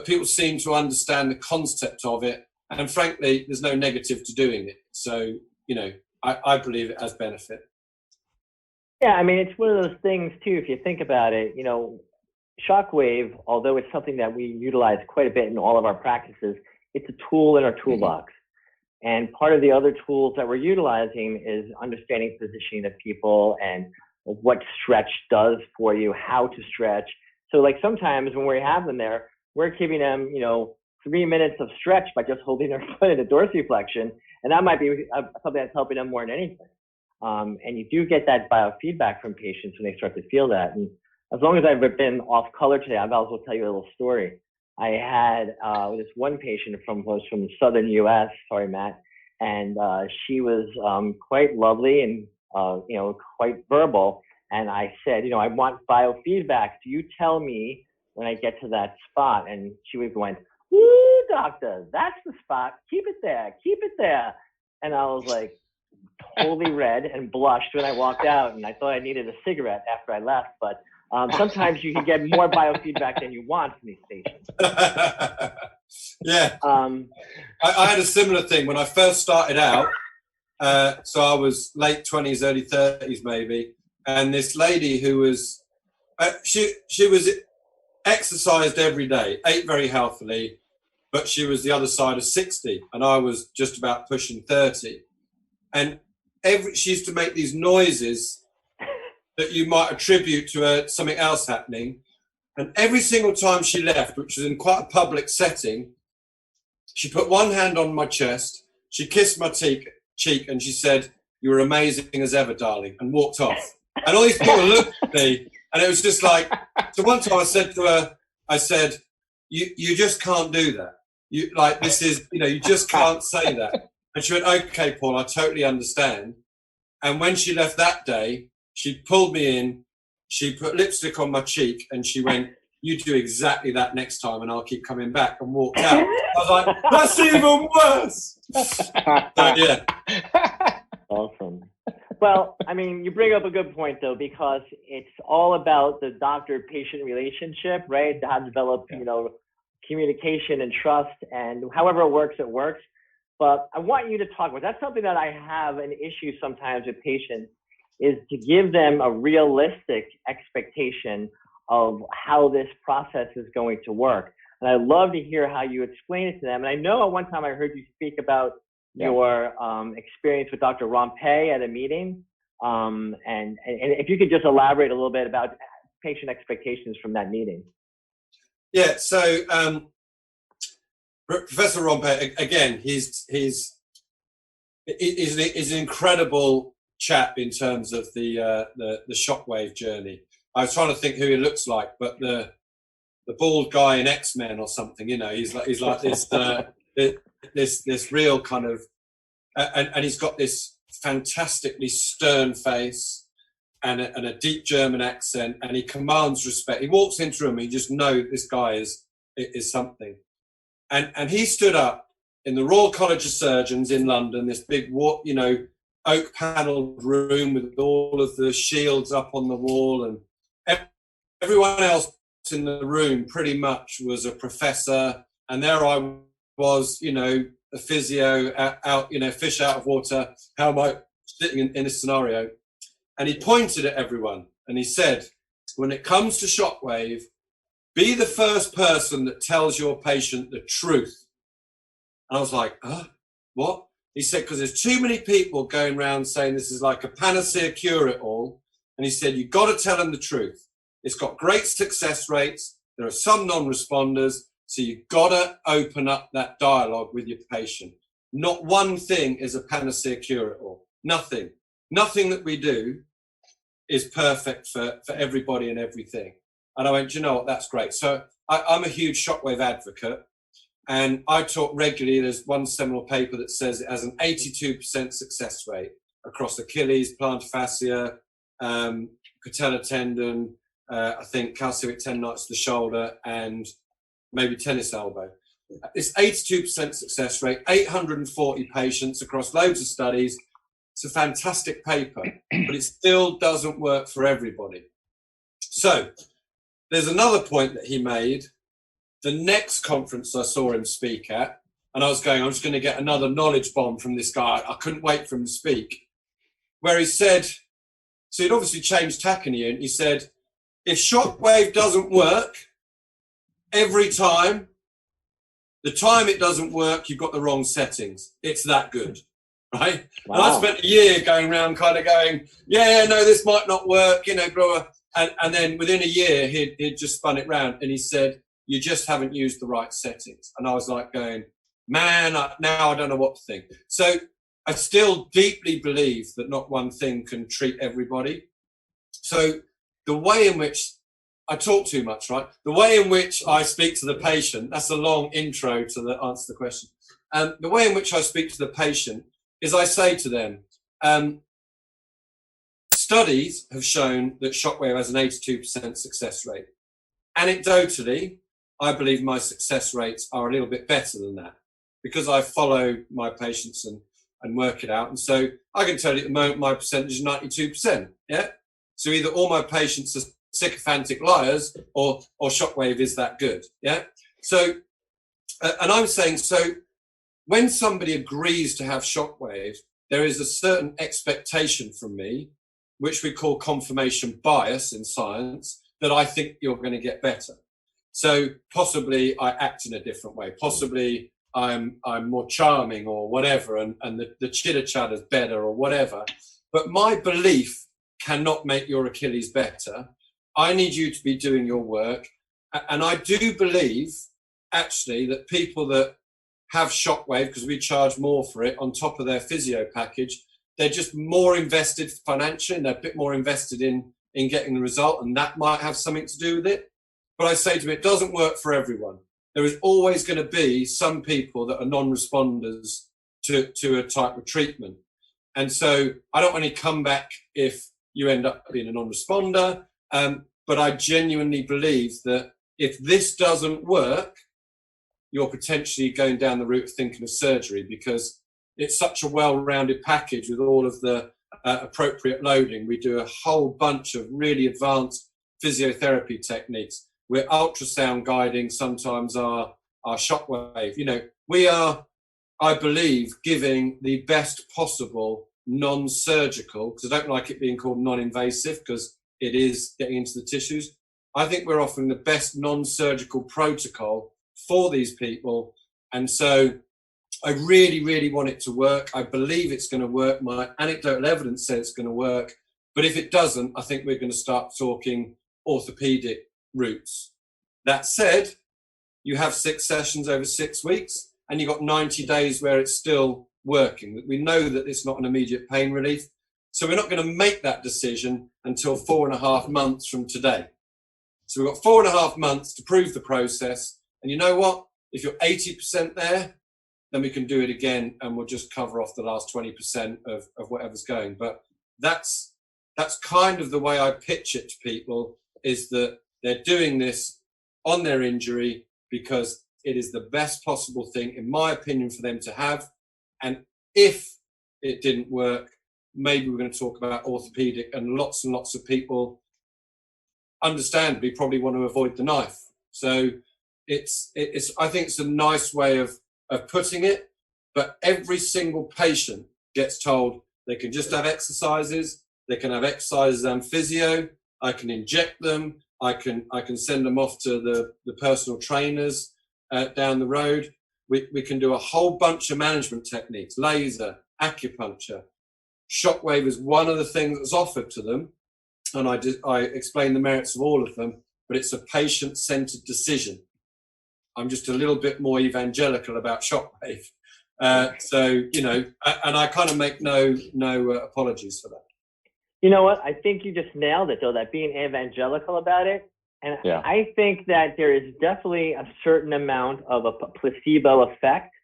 Speaker 4: people seem to understand the concept of it. And frankly, there's no negative to doing it. So, I believe it has benefit.
Speaker 1: Yeah, I mean, it's one of those things too, if you think about it, Shockwave, although it's something that we utilize quite a bit in all of our practices, it's a tool in our toolbox. And part of the other tools that we're utilizing is understanding positioning of people and what stretch does for you, how to stretch. So like sometimes when we have them there, we're giving them, 3 minutes of stretch by just holding their foot in a dorsiflexion. And that might be something that's helping them more than anything. And you do get that biofeedback from patients when they start to feel that. And as long as I've been off color today, I'll also tell you a little story. I had this one patient was from the southern U.S. Sorry, Matt, and she was quite lovely and quite verbal. And I said, I want biofeedback. Do you tell me when I get to that spot? And she was going, "Woo, doctor, that's the spot. Keep it there. Keep it there." And I was like, totally red and blushed when I walked out, and I thought I needed a cigarette after I left. But sometimes you can get more biofeedback than you want from these patients.
Speaker 4: Yeah. I had a similar thing when I first started out. So I was late 20s, early 30s maybe. And this lady who was, she was exercised every day, ate very healthily, but she was the other side of 60 and I was just about pushing 30. And she used to make these noises that you might attribute to something else happening. And every single time she left, which was in quite a public setting, she put one hand on my chest, she kissed my cheek, and she said, "You were amazing as ever, darling," and walked off. And all these people looked at me, and it was just like, so one time I said to her, I said, you just can't do that. You just can't say that. And she went, "Okay, Paul, I totally understand." And when she left that day, she pulled me in, she put lipstick on my cheek, and she went, "You do exactly that next time and I'll keep coming back," and walked out. I was like, that's even worse. So, yeah.
Speaker 1: Awesome. Well, I mean, you bring up a good point, though, because it's all about the doctor-patient relationship, right? How to develop, communication and trust, and however it works, it works. But I want you to talk about, that's something that I have an issue sometimes with patients, is to give them a realistic expectation of how this process is going to work. And I'd love to hear how you explain it to them. And I know at one time I heard you speak about your experience with Dr. Rompe at a meeting. And if you could just elaborate a little bit about patient expectations from that meeting.
Speaker 4: Yeah, so Professor Rompe, again, he's an incredible chap in terms of the Shockwave journey. I was trying to think who he looks like, but the bald guy in X-Men or something, you know, he's like this this real kind of, and he's got this fantastically stern face and a deep German accent, and he commands respect. He walks into a room, and you just know this guy is something. And he stood up in the Royal College of Surgeons in London, this big, you know, oak panelled room with all of the shields up on the wall, and everyone else in the room pretty much was a professor, and there I was, you know, a physio out, you know, fish out of water. How am I sitting in this scenario? And he pointed at everyone and he said, when it comes to Shockwave, be the first person that tells your patient the truth. And I was like, what? He said, because there's too many people going around saying this is like a panacea cure-it-all. And he said, you've got to tell them the truth. It's got great success rates. There are some non-responders. So you've got to open up that dialogue with your patient. Not one thing is a panacea cure-it-all. Nothing. Nothing that we do is perfect for everybody and everything. And I went, you know what, that's great. So I'm a huge Shockwave advocate. And I talk regularly. There's one seminal paper that says it has an 82% success rate across Achilles, plantar fascia, patella tendon, I think calcific tendonitis to the shoulder, and maybe tennis elbow. It's 82% success rate, 840 patients across loads of studies. It's a fantastic paper, but it still doesn't work for everybody. So there's another point that he made. The next conference I saw him speak at, and I was going, I'm just going to get another knowledge bomb from this guy. I couldn't wait for him to speak. Where he said, so he'd obviously changed tack in here, and he said, if Shockwave doesn't work every time, the time it doesn't work, you've got the wrong settings. It's that good, right? Wow. And I spent a year going around kind of going, yeah, no, this might not work, you know, blah. And then within a year, he'd just spun it round, and he said, you just haven't used the right settings. And I was like going, man, now I don't know what to think. So I still deeply believe that not one thing can treat everybody. So the way in which I talk too much, right? The way in which I speak to the patient, that's a long intro to answer the question. The way in which I speak to the patient is I say to them, studies have shown that Shockwave has an 82% success rate. Anecdotally, I believe my success rates are a little bit better than that because I follow my patients and work it out. And so I can tell you at the moment, my percentage is 92%. Yeah. So either all my patients are sycophantic liars or Shockwave is that good. Yeah. So, and I'm saying, so when somebody agrees to have Shockwave, there is a certain expectation from me, which we call confirmation bias in science, that I think you're going to get better. So possibly I act in a different way. Possibly I'm more charming or whatever, and the chitter chatter's better or whatever. But my belief cannot make your Achilles better. I need you to be doing your work. And I do believe actually that people that have Shockwave, because we charge more for it on top of their physio package, they're just more invested financially, and they're a bit more invested in getting the result, and that might have something to do with it. But I say to them, it doesn't work for everyone. There is always going to be some people that are non-responders to a type of treatment. And so I don't want to come back if you end up being a non-responder. But I genuinely believe that if this doesn't work, you're potentially going down the route of thinking of surgery, because it's such a well-rounded package with all of the appropriate loading. We do a whole bunch of really advanced physiotherapy techniques. We're ultrasound guiding sometimes our Shockwave. You know, we are, I believe, giving the best possible non-surgical, because I don't like it being called non-invasive because it is getting into the tissues. I think we're offering the best non-surgical protocol for these people. And so I really, really want it to work. I believe it's going to work. My anecdotal evidence says it's going to work. But if it doesn't, I think we're going to start talking orthopedic routes. That said, you have 6 sessions over 6 weeks, and you've got 90 days where it's still working. We know that it's not an immediate pain relief. So we're not going to make that decision until 4.5 months from today. So we've got 4.5 months to prove the process. And you know what? If you're 80% there, then we can do it again, and we'll just cover off the last 20% of whatever's going. But that's kind of the way I pitch it to people, is that they're doing this on their injury because it is the best possible thing, in my opinion, for them to have. And if it didn't work, maybe we're going to talk about orthopedic, and lots of people understandably probably want to avoid the knife. So it's I think it's a nice way of putting it, but every single patient gets told they can just have exercises, they can have exercises and physio, I can inject them, I can send them off to the personal trainers down the road. We can do a whole bunch of management techniques, laser, acupuncture. Shockwave is one of the things that's offered to them, and I explain the merits of all of them, but it's a patient-centered decision. I'm just a little bit more evangelical about Shockwave. So, you know, and I kind of make no apologies for that.
Speaker 1: You know what? I think you just nailed it, though, that being evangelical about it. And yeah. I think that there is definitely a certain amount of a placebo effect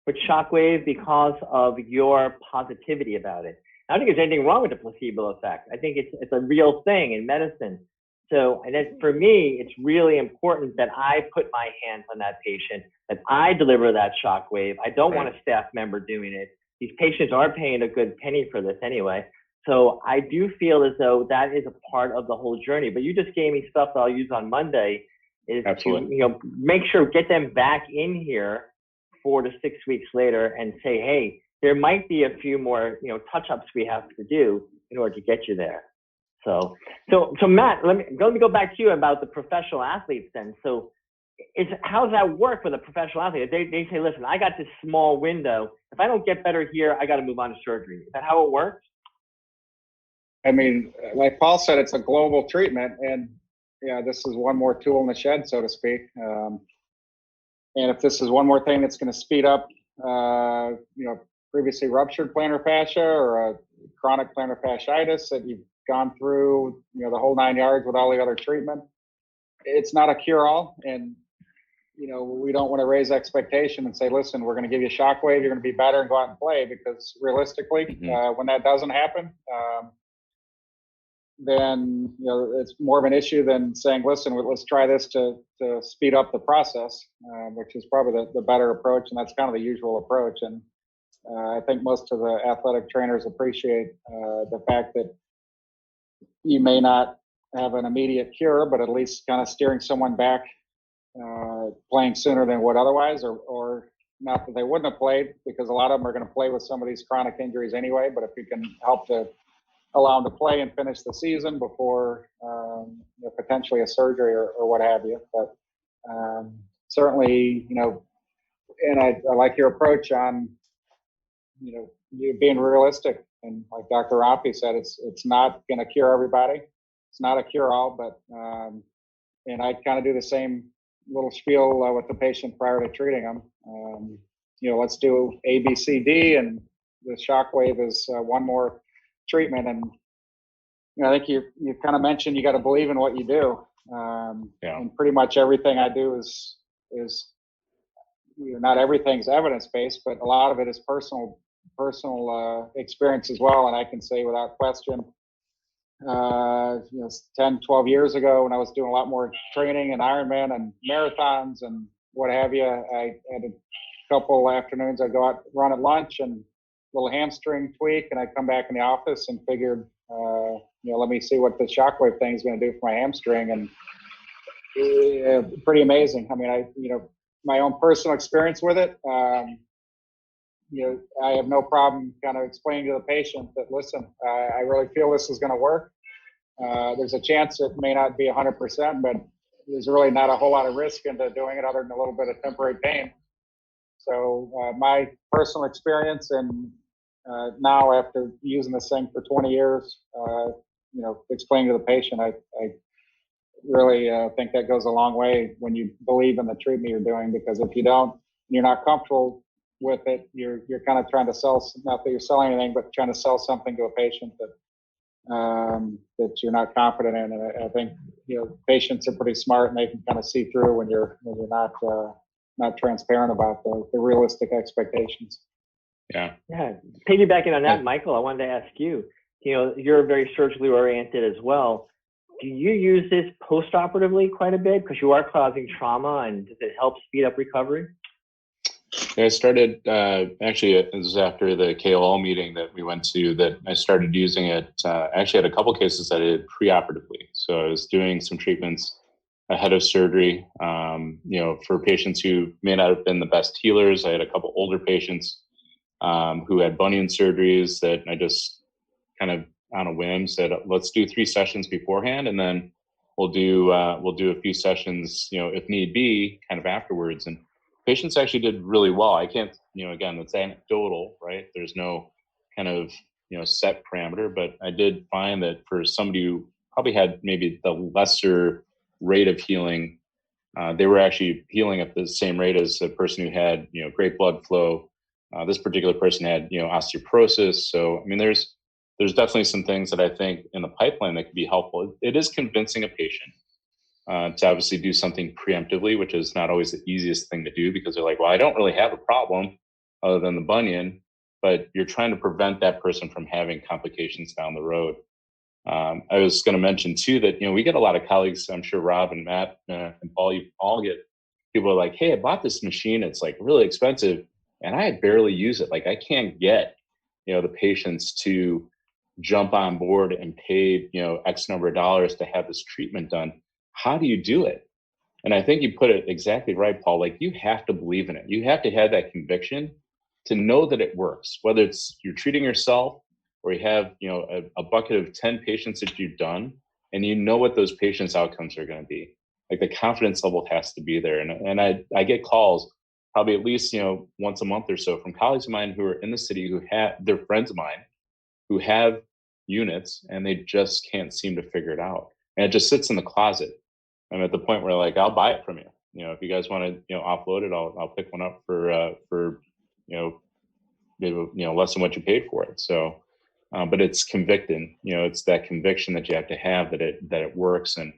Speaker 1: with Shockwave because of your positivity about it. I don't think there's anything wrong with the placebo effect. I think it's a real thing in medicine. So, and then for me, it's really important that I put my hands on that patient, that I deliver that Shockwave. I don't want a staff member doing it. These patients are paying a good penny for this anyway. So I do feel as though that is a part of the whole journey. But you just gave me stuff that I'll use on Monday, is Absolutely. To, you know, make sure, get them back in here 4 to 6 weeks later and say, hey, there might be a few more, you know, touch-ups we have to do in order to get you there. So Matt, let me go back to you about the professional athletes then. So how's that work with a professional athlete? They say, listen, I got this small window. If I don't get better here, I got to move on to surgery. Is that how it works?
Speaker 3: I mean, like Paul said, it's a global treatment, and yeah, this is one more tool in the shed, so to speak. And if this is one more thing that's going to speed up, you know, previously ruptured plantar fascia or a chronic plantar fasciitis that you've gone through, you know, the whole 9 yards with all the other treatment, it's not a cure-all. And, you know, we don't want to raise expectation and say, listen, we're going to give you Shockwave, you're going to be better and go out and play, because realistically, when that doesn't happen, then, you know, it's more of an issue than saying, listen, let's try this to speed up the process, which is probably the better approach. And that's kind of the usual approach. And I think most of the athletic trainers appreciate the fact that you may not have an immediate cure, but at least kind of steering someone back playing sooner than what otherwise, or not that they wouldn't have played, because a lot of them are going to play with some of these chronic injuries anyway. But if you can help to allow them to play and finish the season before you know, potentially a surgery or what have you. But certainly, you know, and I like your approach on, you know, you being realistic. And like Dr. Rampe said, it's not going to cure everybody. It's not a cure-all, but and I kind of do the same little spiel with the patient prior to treating them. You know, let's do A, B, C, D, and the Shockwave is one more treatment. And you know, I think you kind of mentioned you got to believe in what you do. And pretty much everything I do is you know, not everything's evidence-based, but a lot of it is personal experience as well. And I can say without question, you know, 10, 12 years ago, when I was doing a lot more training and Ironman and marathons and what have you, I had a couple afternoons I'd go out, run at lunch, and little hamstring tweak, and I'd come back in the office and figured, you know, let me see what the Shockwave thing is going to do for my hamstring. And pretty amazing. I mean, you know, my own personal experience with it, you know, I have no problem kind of explaining to the patient that, listen, I really feel this is going to work. There's a chance it may not be 100%, but there's really not a whole lot of risk into doing it other than a little bit of temporary pain. So my personal experience, and now after using this thing for 20 years, you know, explaining to the patient, I really think that goes a long way when you believe in the treatment you're doing, because if you don't, you're not comfortable with it, you're kind of trying to sell, not that you're selling anything, but trying to sell something to a patient that that you're not confident in. And I think, patients are pretty smart, and they can kind of see through when you're not transparent about the realistic expectations.
Speaker 2: Yeah.
Speaker 1: Piggybacking on that, Michael, I wanted to ask you, you're very surgically oriented as well. Do you use this post-operatively quite a bit because you are causing trauma, and does it help speed up recovery?
Speaker 2: Yeah, I started, actually, it was after the KOL meeting that we went to that I started using it. Actually, had a couple cases that I did pre-operatively. So I was doing some treatments ahead of surgery, for patients who may not have been the best healers. I had a couple older patients who had bunion surgeries that I just kind of on a whim said, let's do 3 sessions beforehand, and then we'll do a few sessions, if need be, kind of afterwards. And patients actually did really well. I can't, again, it's anecdotal, right? There's no kind of, set parameter, but I did find that for somebody who probably had maybe the lesser rate of healing, they were actually healing at the same rate as a person who had, great blood flow. This particular person had, osteoporosis. So, I mean, there's definitely some things that I think in the pipeline that could be helpful. It is convincing a patient to obviously do something preemptively, which is not always the easiest thing to do, because they're like, well, I don't really have a problem other than the bunion, but you're trying to prevent that person from having complications down the road. I was going to mention too that, we get a lot of colleagues, I'm sure Rob and Matt and Paul, you all get people are like, hey, I bought this machine. It's like really expensive and I barely use it. Like I can't get, the patients to jump on board and pay, X number of dollars to have this treatment done. How do you do it? And I think you put it exactly right, Paul. Like you have to believe in it. You have to have that conviction to know that it works, whether it's you're treating yourself or you have, a bucket of 10 patients that you've done and you know what those patients' outcomes are going to be. Like the confidence level has to be there. And I get calls probably at least, once a month or so from colleagues of mine who are in the city who have, they're friends of mine who have units and they just can't seem to figure it out. And it just sits in the closet. I'm at the point where like, I'll buy it from you. If you guys want to, offload it, I'll pick one up for maybe, less than what you paid for it. So, but it's convicting, it's that conviction that you have to have that it works. And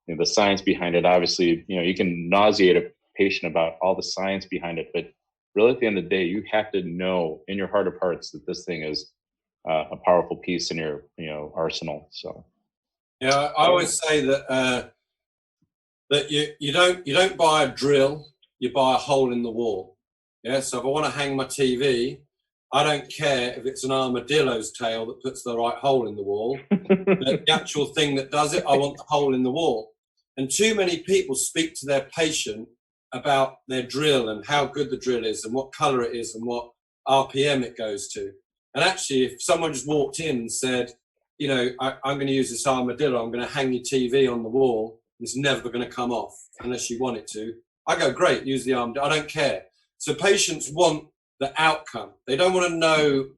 Speaker 2: the science behind it, obviously, you can nauseate a patient about all the science behind it, but really at the end of the day, you have to know in your heart of hearts that this thing is a powerful piece in your, arsenal. So.
Speaker 4: Yeah, I always say that that you don't buy a drill, you buy a hole in the wall. Yeah, so if I want to hang my TV, I don't care if it's an armadillo's tail that puts the right hole in the wall. The actual thing that does it, I want the hole in the wall. And too many people speak to their patient about their drill and how good the drill is and what color it is and what RPM it goes to. And actually, if someone just walked in and said, I'm going to use this armadillo, I'm going to hang your TV on the wall, it's never going to come off unless you want it to. I go, great, use the armadillo. I don't care. So patients want the outcome. They don't want to know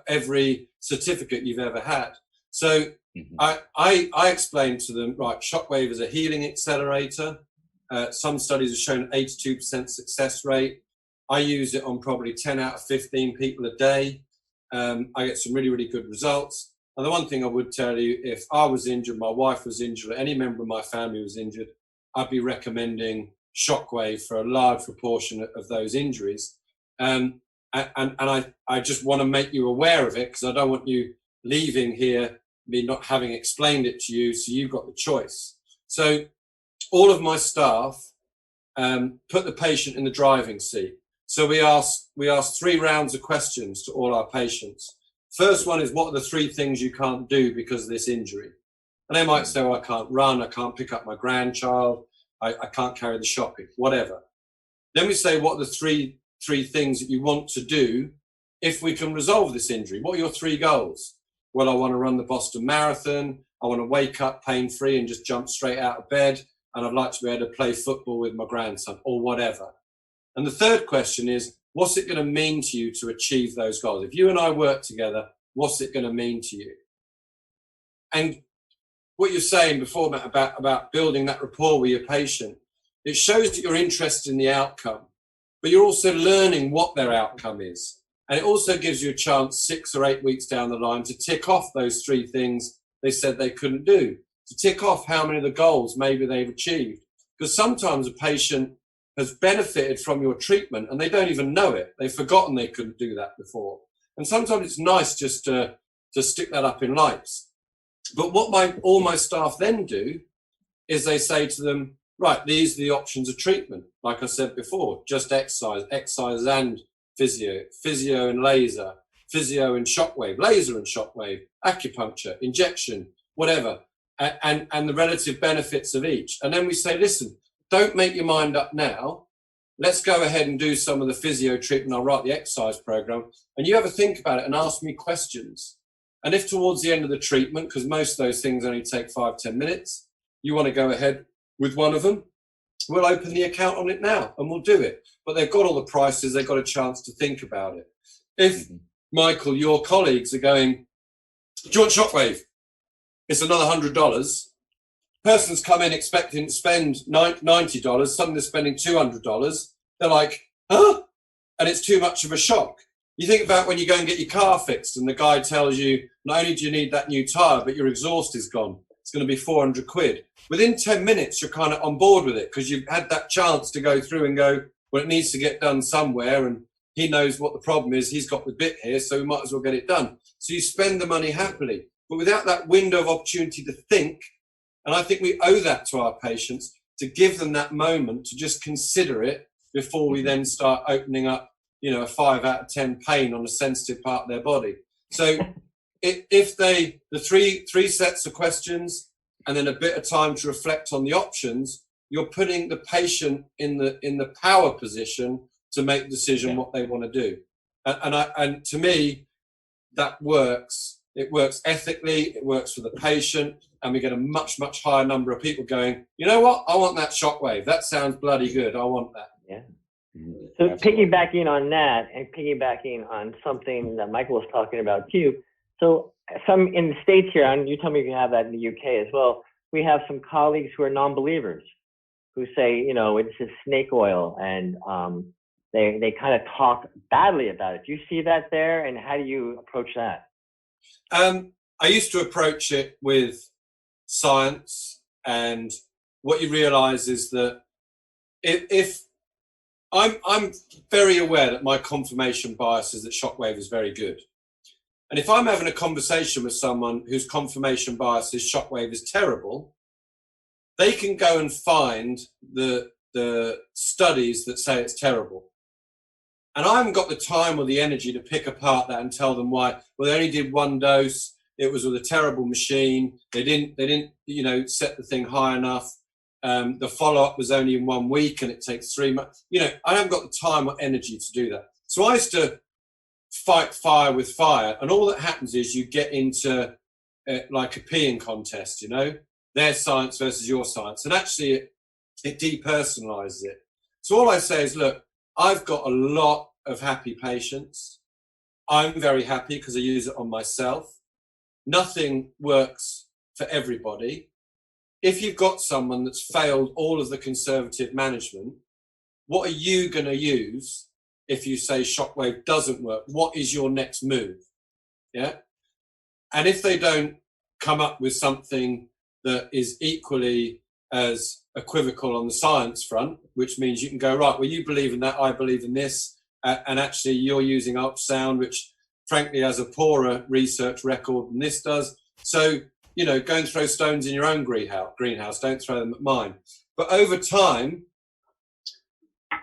Speaker 4: every certificate you've ever had. So I explained to them, right, Shockwave is a healing accelerator. Some studies have shown 82% success rate. I use it on probably 10 out of 15 people a day. I get some really, really good results. And the one thing I would tell you, if I was injured, my wife was injured, or any member of my family was injured, I'd be recommending Shockwave for a large proportion of those injuries. And I just want to make you aware of it because I don't want you leaving here, me not having explained it to you, so you've got the choice. So all of my staff put the patient in the driving seat. So we ask 3 rounds of questions to all our patients. First one is, what are the 3 things you can't do because of this injury? And they might say, well, I can't run, I can't pick up my grandchild, I can't carry the shopping, whatever. Then we say, what are the three things that you want to do if we can resolve this injury? What are your 3 goals? Well, I want to run the Boston Marathon, I want to wake up pain-free and just jump straight out of bed, and I'd like to be able to play football with my grandson, or whatever. And the third question is, what's it going to mean to you to achieve those goals? If you and I work together, what's it going to mean to you? And what you're saying before, Matt, about building that rapport with your patient, it shows that you're interested in the outcome, but you're also learning what their outcome is. And it also gives you a chance 6 or 8 weeks down the line to tick off those 3 things they said they couldn't do, to tick off how many of the goals maybe they've achieved. Because sometimes a patient has benefited from your treatment and they don't even know it. They've forgotten they couldn't do that before. And sometimes it's nice just to stick that up in lights. But what all my staff then do is they say to them, right, these are the options of treatment. Like I said before, just exercise and physio and laser, physio and shockwave, laser and shockwave, acupuncture, injection, whatever, and the relative benefits of each. And then we say, listen, don't make your mind up now. Let's go ahead and do some of the physio treatment. I'll write the exercise program. And you have a think about it and ask me questions. And if towards the end of the treatment, because most of those things only take 5-10 minutes, you want to go ahead with one of them, we'll open the account on it now and we'll do it. But they've got all the prices, they've got a chance to think about it. If, Michael, your colleagues are going, do you want Shockwave? It's another $100. Person's come in expecting to spend $90, suddenly they're spending $200. They're like, huh? And it's too much of a shock. You think about when you go and get your car fixed and the guy tells you, not only do you need that new tire, but your exhaust is gone. It's going to be 400 quid. Within 10 minutes, you're kind of on board with it because you've had that chance to go through and go, well, it needs to get done somewhere. And he knows what the problem is. He's got the bit here, so we might as well get it done. So you spend the money happily. But without that window of opportunity to think, and I think we owe that to our patients, to give them that moment to just consider it before we then start opening up, a 5 out of 10 pain on a sensitive part of their body. So if the three sets of questions and then a bit of time to reflect on the options, you're putting the patient in the power position to make the decision what they want to do. And to me, that works. It works ethically, it works for the patient, and we get a much, much higher number of people going, you know what, I want that Shockwave. That sounds bloody good. I want that.
Speaker 1: Yeah. So piggybacking on that and piggybacking on something that Michael was talking about too. So some in the States here, and you tell me if you have that in the UK as well, we have some colleagues who are non-believers who say, it's just snake oil, and they kind of talk badly about it. Do you see that there, and how do you approach that?
Speaker 4: I used to approach it with science, and what you realize is that if I'm very aware that my confirmation bias is that Shockwave is very good. And if I'm having a conversation with someone whose confirmation bias is Shockwave is terrible, they can go and find the studies that say it's terrible. And I haven't got the time or the energy to pick apart that and tell them why. Well, they only did one dose. It was with a terrible machine. They didn't, set the thing high enough. The follow-up was only in 1 week and it takes 3 months. I haven't got the time or energy to do that. So I used to fight fire with fire. And all that happens is you get into like a peeing contest, their science versus your science. And actually it depersonalizes it. So all I say is, look, I've got a lot of happy patients. I'm very happy because I use it on myself. Nothing works for everybody. If you've got someone that's failed all of the conservative management, what are you going to use if you say Shockwave doesn't work? What is your next move? Yeah. And if they don't come up with something that is equally as equivocal on the science front, which means you can go, right, well, you believe in that, I believe in this, and actually you're using ultrasound, which frankly has a poorer research record than this does. So, go and throw stones in your own greenhouse, don't throw them at mine. But over time,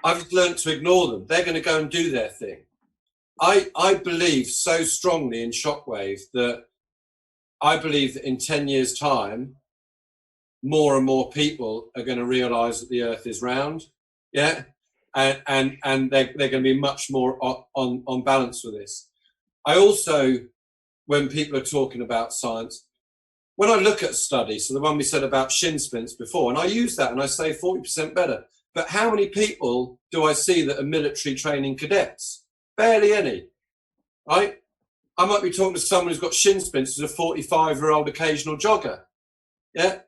Speaker 4: I've learned to ignore them. They're going to go and do their thing. I believe so strongly in Shockwave that I believe that in 10 years' time, more and more people are going to realize that the earth is round. Yeah. And they're going to be much more on balance with this. I also, when people are talking about science, when I look at studies, so the one we said about shin splints before, and I use that and I say 40% better, but how many people do I see that are military training cadets? Barely any, right? I might be talking to someone who's got shin splints as a 45-year-old occasional jogger. Yeah.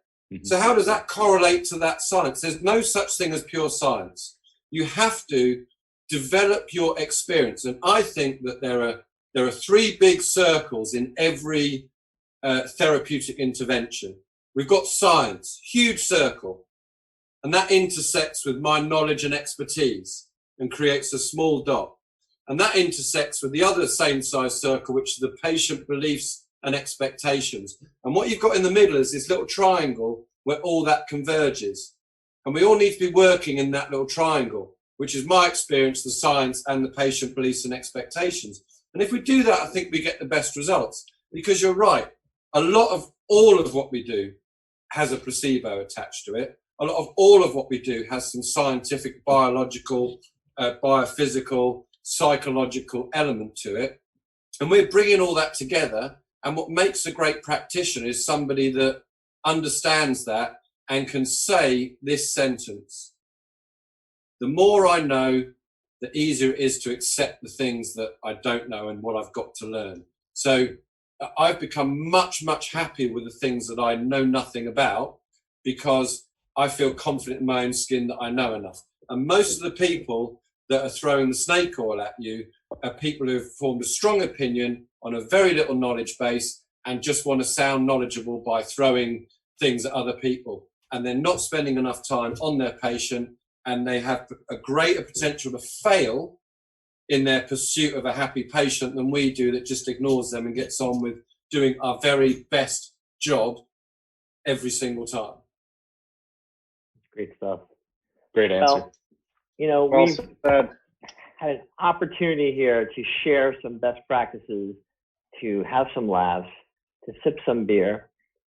Speaker 4: So how does that correlate to that science? There's no such thing as pure science. You have to develop your experience. And I think that there are 3 big circles in every therapeutic intervention. We've got science, huge circle, and that intersects with my knowledge and expertise and creates a small dot. And that intersects with the other same size circle, which is the patient beliefs and expectations. And what you've got in the middle is this little triangle where all that converges. And we all need to be working in that little triangle, which is my experience, the science and the patient beliefs and expectations. And if we do that, I think we get the best results, because you're right. A lot of all of what we do has a placebo attached to it. A lot of all of what we do has some scientific, biological, biophysical, psychological element to it. And we're bringing all that together. And what makes a great practitioner is somebody that understands that and can say this sentence: the more I know, the easier it is to accept the things that I don't know and what I've got to learn. So I've become much, much happier with the things that I know nothing about, because I feel confident in my own skin that I know enough. And most of the people that are throwing the snake oil at you are people who've formed a strong opinion on a very little knowledge base and just want to sound knowledgeable by throwing things at other people. And they're not spending enough time on their patient, and they have a greater potential to fail in their pursuit of a happy patient than we do, that just ignores them and gets on with doing our very best job every single time.
Speaker 1: Great stuff.
Speaker 2: Great answer.
Speaker 1: Well, you know,
Speaker 3: Well
Speaker 1: we've
Speaker 3: said.
Speaker 1: had an opportunity here to share some best practices, to have some laughs, to sip some beer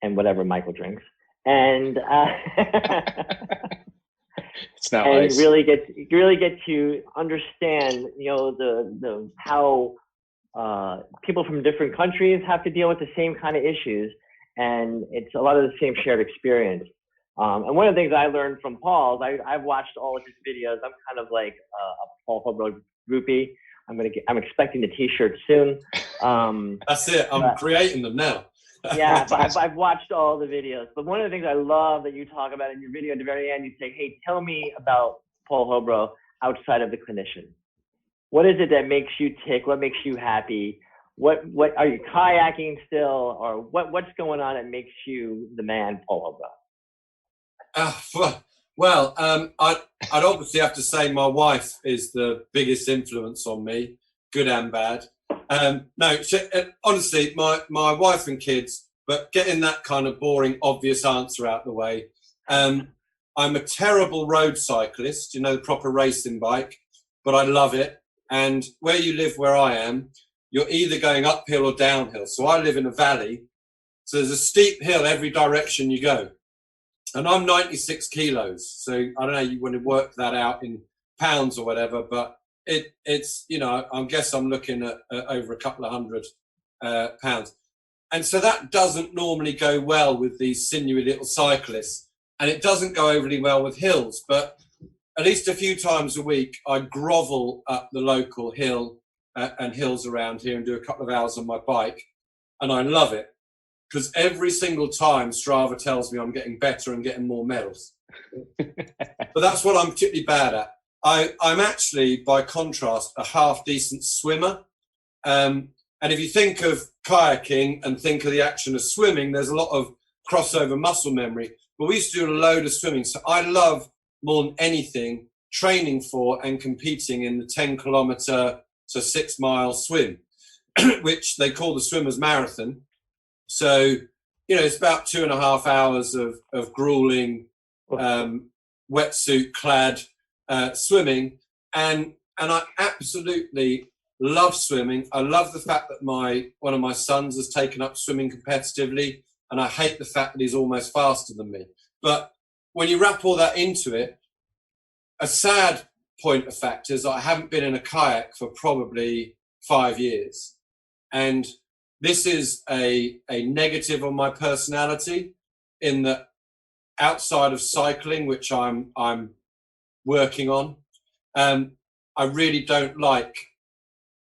Speaker 1: and whatever Michael drinks, and
Speaker 2: It's not
Speaker 1: and
Speaker 2: ice.
Speaker 1: really get to understand, you know, the how people from different countries have to deal with the same kind of issues, and it's a lot of the same shared experience. And one of the things I learned from Paul is I've watched all of his videos. I'm kind of like a Paul Hobrough groupie. I'm expecting the T-shirt soon.
Speaker 4: That's it. I'm creating them now.
Speaker 1: Yeah, I've watched all the videos. But one of the things I love that you talk about in your video at the very end, you say, "Hey, tell me about Paul Hobrough outside of the clinician. What is it that makes you tick? What makes you happy? What are you kayaking still, or what's going on that makes you the man, Paul Hobrough?"
Speaker 4: Well, I'd obviously have to say my wife is the biggest influence on me, good and bad. No, honestly, my wife and kids, but getting that kind of boring, obvious answer out the way. I'm a terrible road cyclist, you know, the proper racing bike, but I love it. And where you live, where I am, you're either going uphill or downhill. So I live in a valley, so there's a steep hill every direction you go. And I'm 96 kilos. So I don't know, you want to work that out in pounds or whatever, but it's, you know, I guess I'm looking at over a couple of hundred pounds. And so that doesn't normally go well with these sinewy little cyclists. And it doesn't go overly well with hills. But at least a few times a week, I grovel up the local hill and hills around here and do a couple of hours on my bike. And I love it, because every single time Strava tells me I'm getting better and getting more medals. But that's what I'm particularly bad at. I'm actually, by contrast, a half-decent swimmer. And if you think of kayaking and think of the action of swimming, there's a lot of crossover muscle memory. But we used to do a load of swimming. So I love, more than anything, training for and competing in the 10-kilometer, so 6-mile swim, which they call the swimmer's marathon. So, you know, it's about 2.5 hours of grueling, wetsuit-clad swimming, and I absolutely love swimming. I love the fact that one of my sons has taken up swimming competitively, and I hate the fact that he's almost faster than me. But when you wrap all that into it, a sad point of fact is I haven't been in a kayak for probably 5 years, and this is a negative on my personality, in that outside of cycling, which I'm working on, I really don't like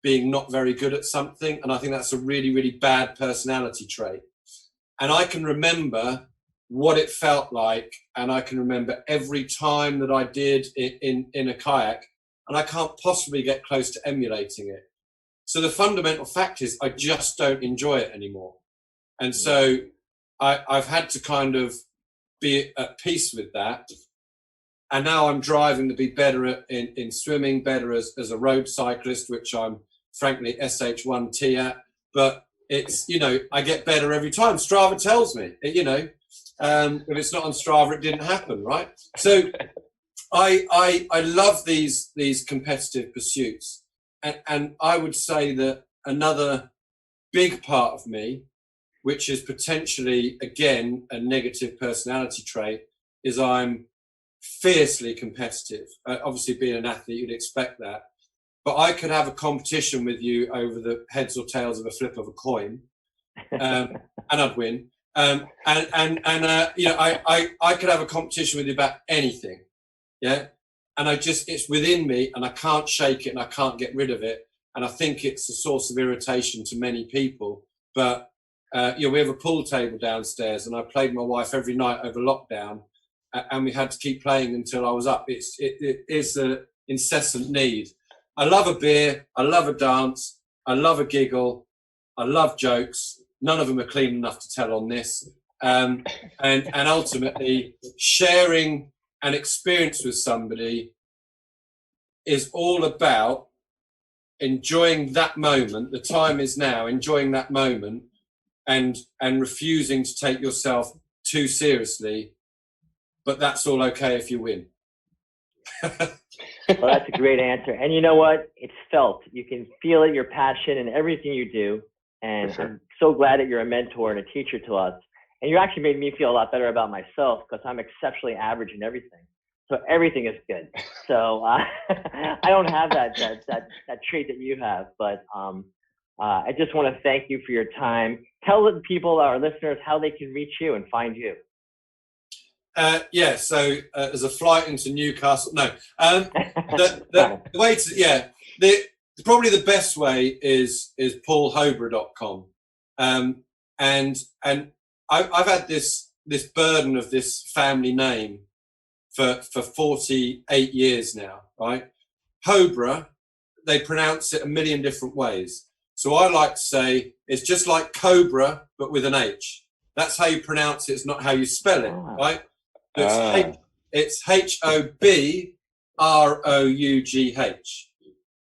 Speaker 4: being not very good at something, and I think that's a really, really bad personality trait. And I can remember what it felt like, and I can remember every time that I did in a kayak, and I can't possibly get close to emulating it. So the fundamental fact is I just don't enjoy it anymore. And so I've had to kind of be at peace with that. And now I'm driving to be better in swimming, better as a road cyclist, which I'm frankly SH1T at. But it's, you know, I get better every time. Strava tells me, you know, if it's not on Strava, it didn't happen, right? So I love these competitive pursuits. And I would say that another big part of me, which is potentially, again, a negative personality trait, is I'm fiercely competitive. Obviously, being an athlete, you'd expect that. But I could have a competition with you over the heads or tails of a flip of a coin, and I'd win. You know, I could have a competition with you about anything, yeah. And it's within me, and I can't shake it, and I can't get rid of it. And I think it's a source of irritation to many people. But you know, we have a pool table downstairs, and I played my wife every night over lockdown, and we had to keep playing until I was up. It is an incessant need. I love a beer, I love a dance, I love a giggle, I love jokes. None of them are clean enough to tell on this. And ultimately, sharing an experience with somebody is all about enjoying that moment. The time is now, enjoying that moment, and refusing to take yourself too seriously. But that's all okay if you win.
Speaker 1: Well, that's a great answer. And you know what? It's felt. You can feel it, your passion in everything you do. And
Speaker 2: sure.
Speaker 1: I'm so glad that you're a mentor and a teacher to us. And you actually made me feel a lot better about myself, because I'm exceptionally average in everything. So everything is good. So I don't have that trait that you have. But I just want to thank you for your time. Tell the people, our listeners, how they can reach you and find you.
Speaker 4: Yeah, so there's a flight into Newcastle. No, the way to, probably the best way is paulhobrough.com. And I've had this burden of this family name for 48 years now, right? Hobrough, they pronounce it a million different ways. So I like to say it's just like cobra, but with an H. That's how you pronounce it. It's not how you spell it, right? It's Hobrough.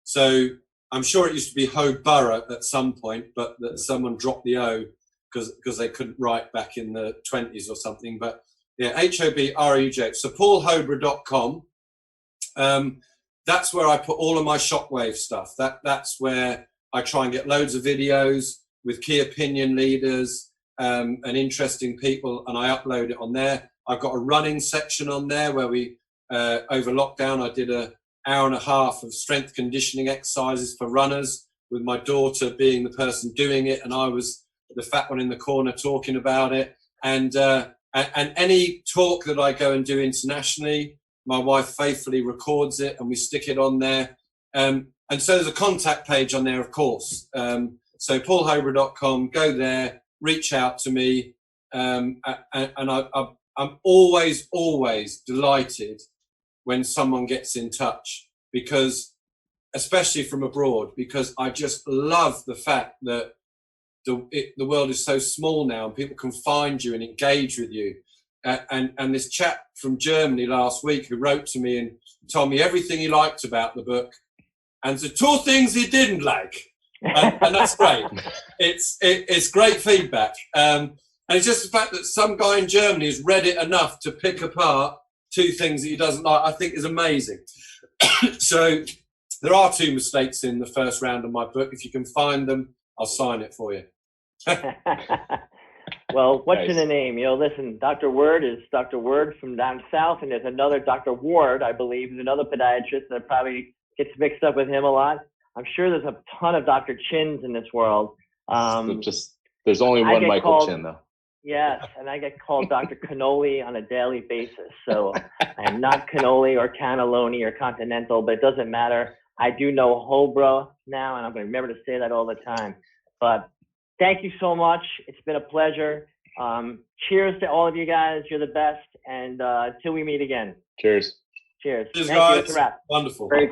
Speaker 4: So I'm sure it used to be Hobrough at some point, but that someone dropped the O because they couldn't write back in the 20s or something. But yeah, Hobrough. So paulhobrough.com. That's where I put all of my Shockwave stuff. That's where I try and get loads of videos with key opinion leaders and interesting people, and I upload it on there. I've got a running section on there where we, over lockdown, I did an hour and a half of strength conditioning exercises for runners, with my daughter being the person doing it, and I was the fat one in the corner talking about it. And any talk that I go and do internationally, my wife faithfully records it, and we stick it on there. And so there's a contact page on there, of course. So paulhobrough.com, go there, reach out to me. And I'm always delighted when someone gets in touch, because, especially from abroad, because I just love the fact that the world is so small now, and people can find you and engage with you. And this chap from Germany last week who wrote to me and told me everything he liked about the book, and the two things he didn't like, and that's great. It's great feedback. And it's just the fact that some guy in Germany has read it enough to pick apart two things that he doesn't like, I think is amazing. So there are 2 mistakes in the first round of my book. If you can find them, I'll sign it for you.
Speaker 1: Well, what's
Speaker 2: Nice.
Speaker 1: in the name? You know, listen, Dr. Word is Dr. Word from down south, and there's another Dr. Ward, I believe, who's another podiatrist that probably gets mixed up with him a lot. I'm sure there's a ton of Dr. Chins in this world.
Speaker 2: There's only one Michael Chin, though.
Speaker 1: Yes, and I get called Dr. Cannoli on a daily basis. So I'm not cannoli or cannelloni or continental, but it doesn't matter. I do know Hobrough now, and I'm going to remember to say that all the time. But thank you so much. It's been a pleasure. Cheers to all of you guys. You're the best. And until we meet again.
Speaker 2: Cheers.
Speaker 1: Cheers.
Speaker 4: Cheers,
Speaker 1: Thank
Speaker 4: guys.
Speaker 1: you. It's a wrap.
Speaker 4: Wonderful.
Speaker 3: Great.